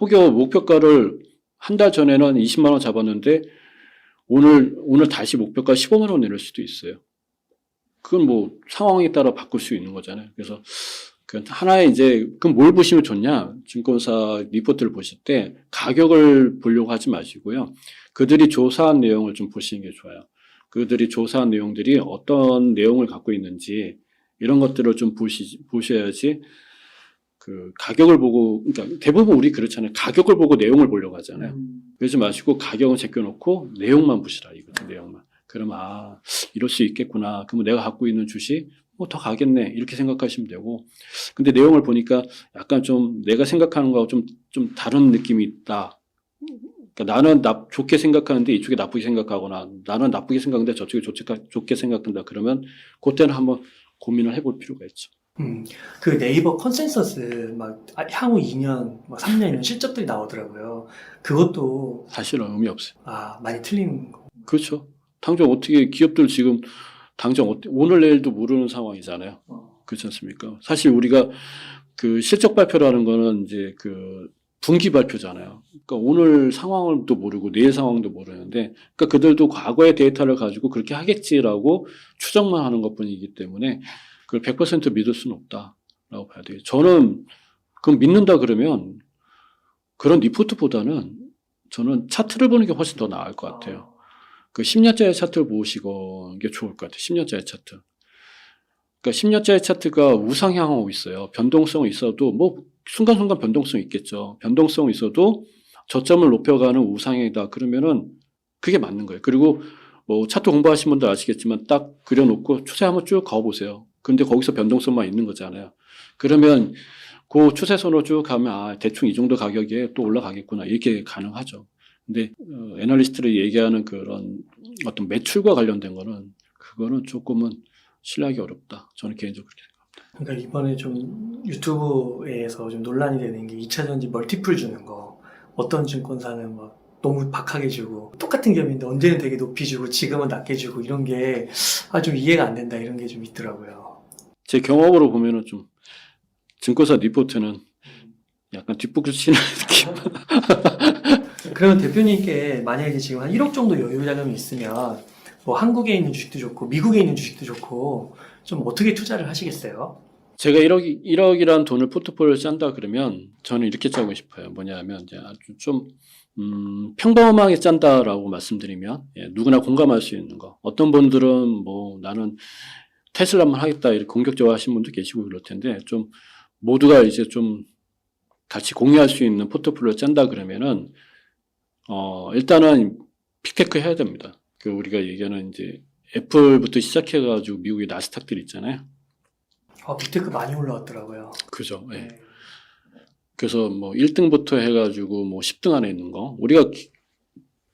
혹여 목표가를 한 달 전에는 20만 원 잡았는데 오늘 다시 목표가 15만 원 내릴 수도 있어요. 그건 뭐 상황에 따라 바꿀 수 있는 거잖아요. 그래서 하나의 이제 그럼 뭘 보시면 좋냐? 증권사 리포트를 보실 때 가격을 보려고 하지 마시고요. 그들이 조사한 내용을 좀 보시는 게 좋아요. 그들이 조사한 내용들이 어떤 내용을 갖고 있는지 이런 것들을 좀 보셔야지 그 가격을 보고, 그러니까 대부분 우리 그렇잖아요. 가격을 보고 내용을 보려고 하잖아요. 그러지 마시고 가격은 제껴놓고 내용만 보시라 이거죠. 내용만. 그럼 이럴 수 있겠구나. 그러면 내가 갖고 있는 주식 더 가겠네 이렇게 생각하시면 되고, 근데 내용을 보니까 약간 좀 내가 생각하는 거하고 좀 다른 느낌이 있다. 그러니까 나는 좋게 생각하는데 이쪽에 나쁘게 생각하거나 나는 나쁘게 생각하는데 저쪽에 좋게 생각한다. 그러면 그때는 한번 고민을 해볼 필요가 있죠. 그 네이버 컨센서스 막 향후 2년, 막 3년 이런 실적들이 나오더라고요. 그것도 사실은 의미 없어요. 많이 틀린 거. 그렇죠. 당장 어떻게 기업들 지금 당장 오늘 내일도 모르는 상황이잖아요. 그렇지 않습니까? 사실 우리가 그 실적 발표라는 거는 이제 그 분기 발표잖아요. 그러니까 오늘 상황도 모르고 내일 상황도 모르는데, 그러니까 그들도 과거의 데이터를 가지고 그렇게 하겠지라고 추정만 하는 것뿐이기 때문에 그걸 100% 믿을 수는 없다라고 봐야 돼요. 저는 그럼 믿는다 그러면 그런 리포트보다는 저는 차트를 보는 게 훨씬 더 나을 것 같아요. 그 10년짜리 차트를 보시고 게 좋을 것 같아요. 10년짜리 차트. 그러니까 10년짜리 차트가 우상향하고 있어요. 변동성은 있어도 뭐 순간순간 변동성이 있겠죠. 변동성은 있어도 저점을 높여가는 우상향이다. 그러면은 그게 맞는 거예요. 그리고 뭐 차트 공부하신 분들 아시겠지만 딱 그려놓고 추세 한번 쭉 가보세요. 근데 거기서 변동성만 있는 거잖아요. 그러면 그 추세선으로 쭉 가면 아 대충 이 정도 가격에 또 올라가겠구나 이렇게 가능하죠. 근데 애널리스트들이 얘기하는 그런 어떤 매출과 관련된 거는 그거는 조금은 신뢰하기 어렵다. 저는 개인적으로 그렇게 생각합니다. 그러니까 이번에 좀 유튜브에서 좀 논란이 되는 게 2차전지 멀티플 주는 거. 어떤 증권사는 막 너무 박하게 주고 똑같은 기업인데 언제는 되게 높이 주고 지금은 낮게 주고 이런 게 좀 이해가 안 된다 이런 게 좀 있더라고요. 제 경험으로 보면은 좀 증권사 리포트는 약간 뒷북을 치는 느낌. 그러면 대표님께 만약에 지금 한 1억 정도 여유 자금이 있으면 뭐 한국에 있는 주식도 좋고 미국에 있는 주식도 좋고 좀 어떻게 투자를 하시겠어요? 제가 1억이란 돈을 포트폴리오에 짠다 그러면 저는 이렇게 짜고 싶어요. 뭐냐면 이제 아주 좀 평범하게 짠다라고 말씀드리면 누구나 공감할 수 있는 거. 어떤 분들은 뭐 나는 테슬라만 하겠다 이렇게 공격적으로 하시는 분도 계시고 그럴 텐데 좀 모두가 이제 좀 같이 공유할 수 있는 포트폴리오 짠다 그러면은 일단은 빅테크 해야 됩니다. 그 우리가 얘기하는 이제 애플부터 시작해가지고 미국의 나스닥들 있잖아요. 빅테크 많이 올라왔더라고요. 그죠. 예. 그래서 뭐 1등부터 해가지고 뭐 10등 안에 있는 거. 우리가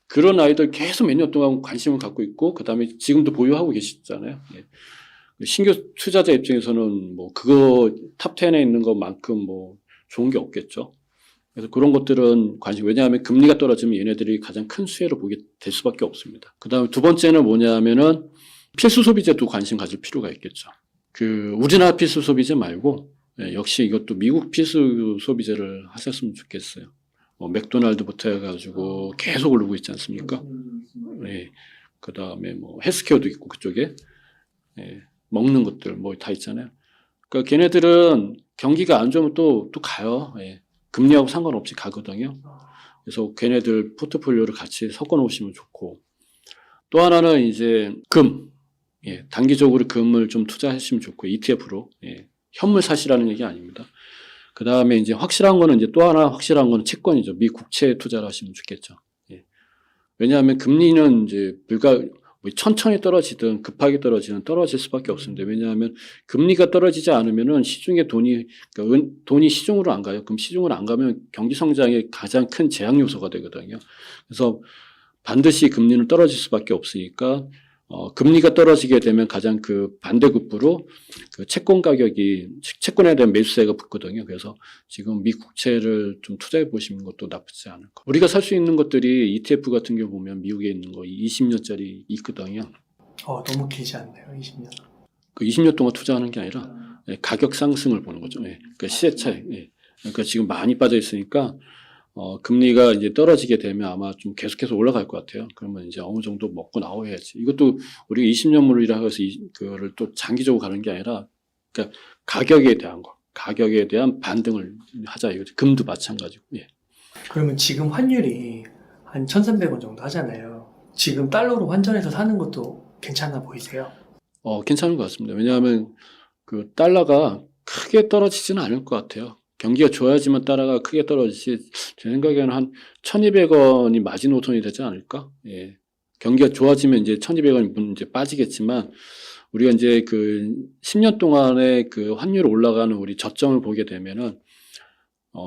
그런 아이들 계속 몇 년 동안 관심을 갖고 있고, 그 다음에 지금도 보유하고 계시잖아요. 예. 신규 투자자 입장에서는 뭐 그거 탑 10에 있는 것만큼 뭐 좋은 게 없겠죠. 그래서 그런 것들은 관심, 왜냐하면 금리가 떨어지면 얘네들이 가장 큰 수혜를 보게 될 수밖에 없습니다. 그 다음에 두 번째는 뭐냐면은 필수 소비재도 관심 가질 필요가 있겠죠. 우리나라 필수 소비재 말고, 역시 이것도 미국 필수 소비재를 하셨으면 좋겠어요. 맥도날드부터 해가지고 계속 오르고 있지 않습니까? 네. 그 다음에 뭐 헬스케어도 있고 그쪽에. 먹는 것들 뭐 다 있잖아요. 그러니까 걔네들은 경기가 안 좋으면 또 가요. 금리하고 상관없이 가거든요. 그래서 걔네들 포트폴리오를 같이 섞어 놓으시면 좋고. 또 하나는 이제 단기적으로 금을 좀 투자하시면 좋고, ETF로. 현물 사시라는 얘기 아닙니다. 그 다음에 이제 확실한 거는 이제 또 하나 확실한 거는 채권이죠. 미 국채에 투자를 하시면 좋겠죠. 왜냐하면 금리는 이제 천천히 떨어지든 급하게 떨어지든 떨어질 수밖에 없습니다. 왜냐하면 금리가 떨어지지 않으면은 시중에 그러니까 돈이 시중으로 안 가요. 그럼 시중으로 안 가면 경기 성장의 가장 큰 제약 요소가 되거든요. 그래서 반드시 금리는 떨어질 수밖에 없으니까 금리가 떨어지게 되면 가장 그 반대급부로 그 채권에 대한 매수세가 붙거든요. 그래서 지금 미 국채를 좀 투자해 보시는 것도 나쁘지 않을 것. 우리가 살 수 있는 것들이 ETF 같은 경우 보면 미국에 있는 거 20년짜리 있거든요. 너무 길지 않나요? 20년. 그 20년 동안 투자하는 게 아니라 가격 상승을 보는 거죠. 그러니까 시세 차이. 그러니까 지금 많이 빠져 있으니까 금리가 이제 떨어지게 되면 아마 좀 계속해서 올라갈 것 같아요. 그러면 이제 어느 정도 먹고 나와야지. 이것도 우리가 20년물이라 해서 그거를 또 장기적으로 가는 게 아니라, 그러니까 가격에 대한 반등을 하자. 이거죠. 금도 마찬가지고. 그러면 지금 환율이 한 1,300원 정도 하잖아요. 지금 달러로 환전해서 사는 것도 괜찮아 보이세요? 괜찮은 것 같습니다. 왜냐하면 그 달러가 크게 떨어지지는 않을 것 같아요. 경기가 좋아지면 달러가 크게 떨어지지, 제 생각에는 한 1,200원이 마지노선이 되지 않을까? 경기가 좋아지면 이제 1,200원이 이제 빠지겠지만, 우리가 이제 그 10년 동안의 그 환율 올라가는 우리 저점을 보게 되면은,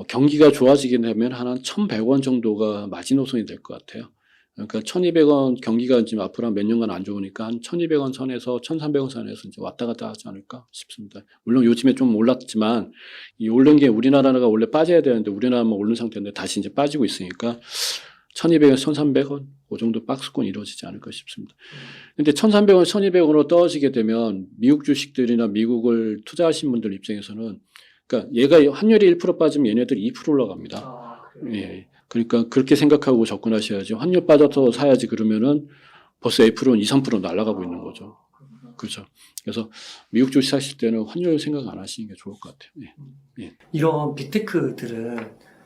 경기가 좋아지게 되면 한 1,100원 정도가 마지노선이 될 것 같아요. 그러니까 1,200원 경기가 지금 앞으로 한 몇 년간 안 좋으니까 한 1,200원 선에서 1,300원 선에서 이제 왔다 갔다 하지 않을까 싶습니다. 물론 요즘에 좀 올랐지만 이 오른 게 우리나라가 원래 빠져야 되는데 우리나라만 오른 상태인데 다시 이제 빠지고 있으니까 1,200에서 1,300원 그 정도 박스권이 이루어지지 않을까 싶습니다. 근데 1,300원, 1,200원으로 떨어지게 되면 미국 주식들이나 미국을 투자하신 분들 입장에서는, 그러니까 얘가 환율이 1% 빠지면 얘네들이 2% 올라갑니다. 그러니까 그렇게 생각하고 접근하셔야지. 환율 빠져서 사야지 그러면은 벌써 A프로는 2, 3% 날아가고 있는 거죠. 그렇죠. 그래서 미국 주식 사실 때는 환율 생각 안 하시는 게 좋을 것 같아요. 이런 빅테크들은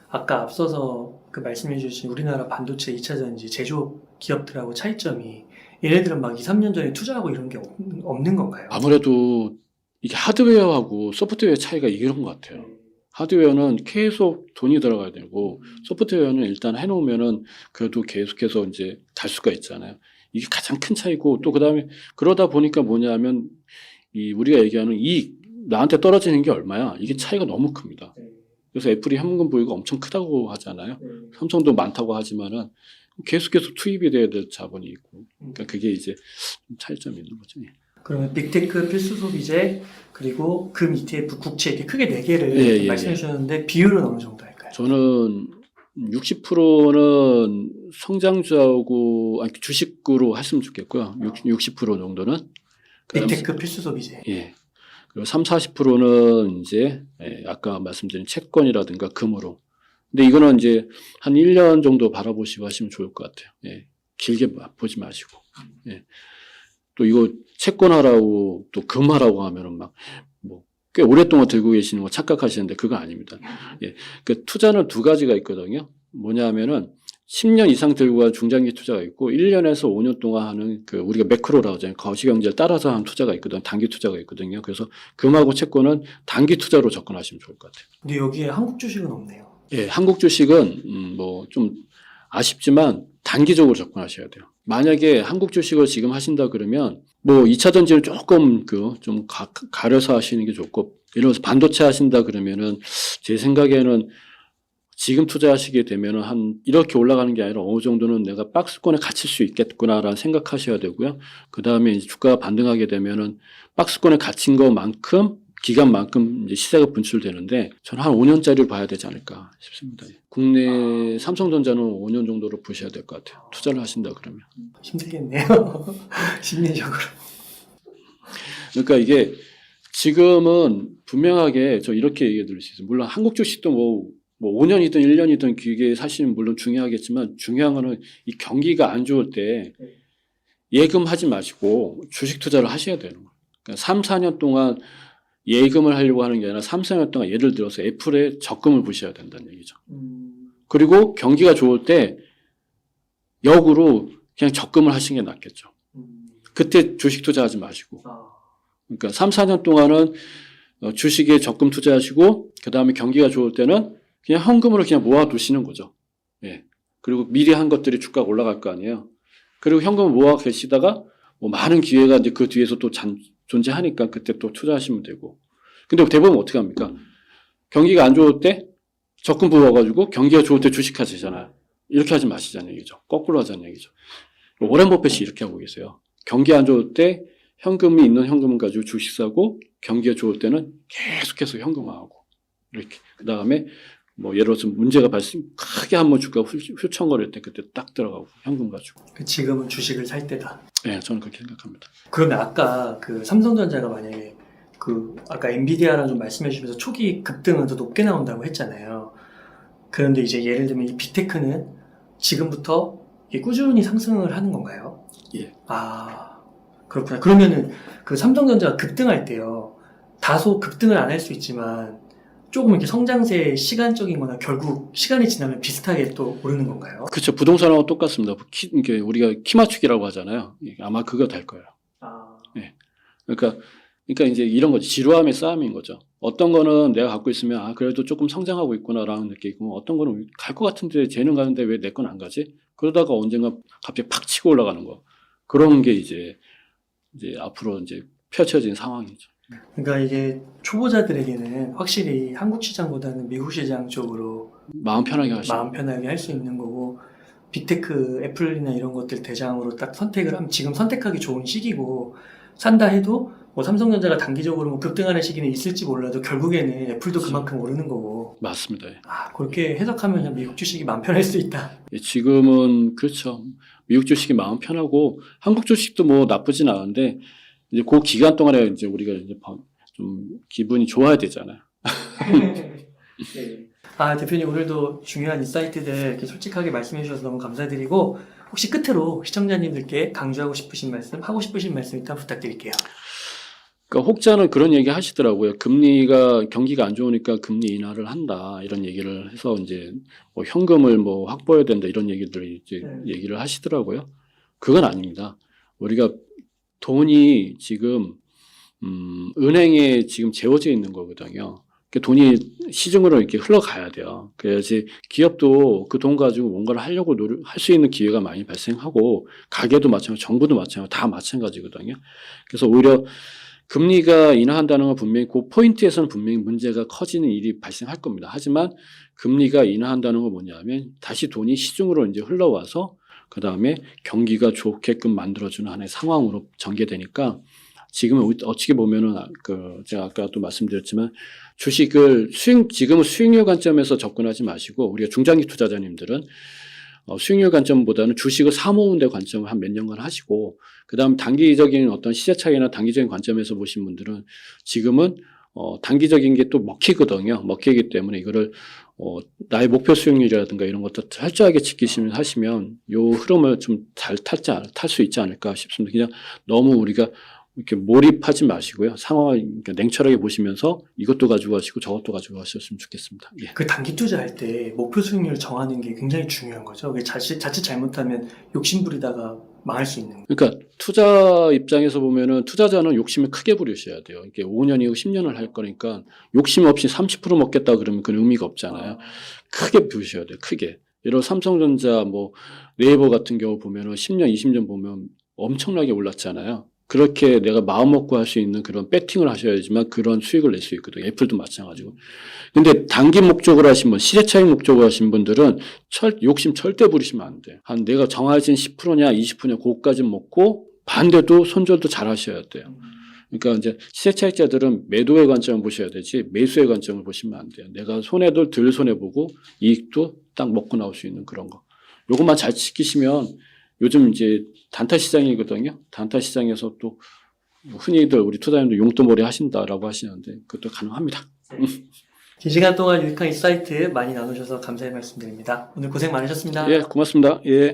아까 앞서서 그 말씀해 주신 우리나라 반도체 2차전지 제조업 기업들하고 차이점이 얘네들은 막 2, 3년 전에 투자하고 이런 게 없는 건가요? 아무래도 이게 하드웨어하고 소프트웨어 차이가 이런 것 같아요. 하드웨어는 계속 돈이 들어가야 되고 소프트웨어는 일단 해놓으면은 그래도 계속해서 이제 갈 수가 있잖아요. 이게 가장 큰 차이고 또 그다음에 그러다 보니까 뭐냐면 이 우리가 얘기하는 이익 나한테 떨어지는 게 얼마야? 이게 차이가 너무 큽니다. 그래서 애플이 현금 보유가 엄청 크다고 하잖아요. 삼성도 많다고 하지만은 계속해서 투입이 돼야 될 자본이 있고, 그러니까 그게 이제 좀 차이점이 있는 거죠. 예. 그러면 빅테크 필수 소비재 그리고 금 ETF 국채 이렇게 크게 네 개를 예, 예, 말씀해 주셨는데 비율은 어느 정도 할까요? 저는 60%는 성장주하고 아니, 주식으로 했으면 좋겠고요. 60% 정도는. 빅테크 필수 소비재. 예. 그리고 40%는 이제 아까 말씀드린 채권이라든가 금으로. 근데 이거는 이제 한 1년 정도 바라보시고 하시면 좋을 것 같아요. 예. 길게 보지 마시고. 예. 또 이거 채권하라고 또 금하라고 하면은 막 뭐 꽤 오랫동안 들고 계시는 거 착각하시는데 그거 아닙니다. 예. 그 투자는 두 가지가 있거든요. 뭐냐 하면은 10년 이상 들고 간 중장기 투자가 있고 1년에서 5년 동안 하는 그 우리가 매크로라고 하잖아요. 거시경제를 따라서 하는 투자가 있거든요. 단기 투자가 있거든요. 그래서 금하고 채권은 단기 투자로 접근하시면 좋을 것 같아요. 근데 여기에 한국 주식은 없네요. 예, 한국 주식은 뭐 좀 아쉽지만 단기적으로 접근하셔야 돼요. 만약에 한국 주식을 지금 하신다 그러면 뭐 2차 전지를 조금 좀 가려서 하시는 게 좋고 예를 들어서 반도체 하신다 그러면은 제 생각에는 지금 투자하시게 되면은 한 이렇게 올라가는 게 아니라 어느 정도는 내가 박스권에 갇힐 수 있겠구나라는 생각하셔야 되고요. 그 다음에 주가가 반등하게 되면은 박스권에 갇힌 것만큼 기간만큼 이제 시세가 분출되는데 저는 한 5년짜리를 봐야 되지 않을까 싶습니다. 국내 삼성전자는 5년 정도로 보셔야 될 것 같아요. 투자를 하신다 그러면. 힘들겠네요. 심리적으로. 그러니까 이게 지금은 분명하게 저 이렇게 얘기해 드릴 수 있어요. 물론 한국 주식도 뭐 5년이든 1년이든 길게 사시는 물론 중요하겠지만 중요한 거는 이 경기가 안 좋을 때 예금하지 마시고 주식 투자를 하셔야 되는 거예요. 그러니까 3, 4년 동안 예금을 하려고 하는 게 아니라 3, 4년 동안 예를 들어서 애플에 적금을 부셔야 된다는 얘기죠. 그리고 경기가 좋을 때 역으로 그냥 적금을 하시는 게 낫겠죠. 그때 주식 투자하지 마시고. 그러니까 3, 4년 동안은 주식에 적금 투자하시고 그 다음에 경기가 좋을 때는 그냥 현금으로 그냥 모아두시는 거죠. 예. 그리고 미리 한 것들이 주가가 올라갈 거 아니에요. 그리고 현금을 모아 계시다가 뭐 많은 기회가 이제 그 뒤에서 또 존재하니까 그때 또 투자하시면 되고. 근데 대부분 어떻게 합니까? 경기가 안 좋을 때 적금 부어가지고 경기가 좋을 때 주식 하시잖아요. 이렇게 하지 마시자는 얘기죠. 거꾸로 하자는 얘기죠. 워렌 버핏이 이렇게 하고 계세요. 경기 안 좋을 때 현금이 있는 현금을 가지고 주식 사고 경기가 좋을 때는 계속해서 현금화하고 이렇게. 그 다음에 뭐 예를 들어서 문제가 크게 한번 주가가 휘청거릴 때 그때 딱 들어가고 현금 가지고. 지금은 주식을 살 때다. 네, 저는 그렇게 생각합니다. 그러면 아까 그 삼성전자가 만약에 그 아까 엔비디아랑 좀 말씀해 주시면서 초기 급등은 더 높게 나온다고 했잖아요. 그런데 이제 예를 들면 이 빅테크는 지금부터 이게 꾸준히 상승을 하는 건가요? 예. 아, 그렇구나. 그러면은 그 삼성전자가 급등할 때요. 다소 급등을 안 할 수 있지만 조금 이렇게 성장세의 시간적인 거나 결국 시간이 지나면 비슷하게 또 오르는 건가요? 그렇죠. 부동산하고 똑같습니다. 이게 우리가 키 맞추기라고 하잖아요. 아마 그거 될 거예요. 네. 그러니까 이제 이런 거지. 지루함의 싸움인 거죠. 어떤 거는 내가 갖고 있으면 그래도 조금 성장하고 있구나라는 느낌이고 어떤 거는 갈 것 같은데 쟤는 가는데 왜 내 건 안 가지? 그러다가 언젠가 갑자기 팍 치고 올라가는 거. 그런 게 이제 앞으로 이제 펼쳐진 상황이죠. 그러니까 이게 초보자들에게는 확실히 한국 시장보다는 미국 시장 쪽으로 마음 편하게 하시고. 마음 편하게 할 수 있는 거고 빅테크 애플이나 이런 것들 대장으로 딱 선택을 하면 지금 선택하기 좋은 시기고 산다 해도 뭐 삼성전자가 단기적으로 뭐 급등하는 시기는 있을지 몰라도 결국에는 애플도 그만큼 오르는 거고. 맞습니다. 그렇게 해석하면 그냥 미국 주식이 마음 편할 수 있다. 지금은 그렇죠. 미국 주식이 마음 편하고 한국 주식도 뭐 나쁘진 않은데 이제 그 기간 동안에 이제 우리가 이제 좀 기분이 좋아야 되잖아요. 네. 대표님 오늘도 중요한 인사이트들 이렇게 솔직하게 말씀해 주셔서 너무 감사드리고 혹시 끝으로 시청자님들께 강조하고 싶으신 말씀, 하고 싶으신 말씀 일단 부탁드릴게요. 그러니까 혹자는 그런 얘기 하시더라고요. 경기가 안 좋으니까 금리 인하를 한다 이런 얘기를 해서 이제 뭐 현금을 뭐 확보해야 된다 이런 얘기들을 이제 얘기를 하시더라고요. 그건 아닙니다. 우리가 돈이 지금 은행에 지금 재워져 있는 거거든요. 돈이 시중으로 이렇게 흘러가야 돼요. 그래야지 기업도 그 돈 가지고 뭔가를 하려고 할 수 있는 기회가 많이 발생하고, 가게도 마찬가지고, 정부도 마찬가지고, 다 마찬가지거든요. 그래서 오히려 금리가 인하한다는 건 분명히 그 포인트에서는 분명히 문제가 커지는 일이 발생할 겁니다. 하지만 금리가 인하한다는 건 뭐냐면 다시 돈이 시중으로 이제 흘러와서 그 다음에 경기가 좋게끔 만들어주는 하나의 상황으로 전개되니까 지금은 어떻게 보면은 제가 아까도 말씀드렸지만 주식을 지금은 수익률 관점에서 접근하지 마시고 우리가 중장기 투자자님들은 수익률 관점보다는 주식을 사모으는 데 관점을 한 몇 년간 하시고 그다음 단기적인 어떤 시세 차이나 단기적인 관점에서 보신 분들은 지금은 단기적인 게 또 먹히거든요. 먹히기 때문에 이거를 나의 목표 수익률이라든가 이런 것도 철저하게 지키시면 하시면 요 흐름을 좀 잘 탈 수 있지 않을까 싶습니다. 그냥 너무 우리가 이렇게 몰입하지 마시고요. 상황을 냉철하게 보시면서 이것도 가지고 가시고 저것도 가지고 가셨으면 좋겠습니다. 예. 그 단기 투자할 때 목표 수익률을 정하는 게 굉장히 중요한 거죠. 자칫 잘못하면 욕심부리다가 망할 수 있는 거예요. 그러니까 투자 입장에서 보면은 투자자는 욕심을 크게 부리셔야 돼요. 이게 5년이고 10년을 할 거니까 욕심 없이 30% 먹겠다 그러면 그건 의미가 없잖아요. 크게 부으셔야 돼요. 크게. 예를 들어 삼성전자 네이버 같은 경우 보면은 10년, 20년 보면 엄청나게 올랐잖아요. 그렇게 내가 마음 먹고 할 수 있는 그런 배팅을 하셔야지만 그런 수익을 낼 수 있거든요. 애플도 마찬가지고. 근데 단기 목적으로 하신 분, 시세 차익 목적으로 하신 분들은 욕심 절대 부리시면 안 돼요. 내가 정해진 10%냐 20%냐 그거까지 먹고 반대도 손절도 잘 하셔야 돼요. 그러니까 이제 시세 차익자들은 매도의 관점을 보셔야 되지 매수의 관점을 보시면 안 돼요. 내가 손해도 덜 손해보고 이익도 딱 먹고 나올 수 있는 그런 거. 요것만 잘 지키시면 요즘 이제 단타 시장이거든요. 단타 시장에서 또 흔히들 우리 투자자님들 용돈벌이 하신다라고 하시는데 그것도 가능합니다. 긴 시간 동안 유익한 인사이트 많이 나누셔서 감사의 말씀드립니다. 오늘 고생 많으셨습니다. 예, 고맙습니다. 예.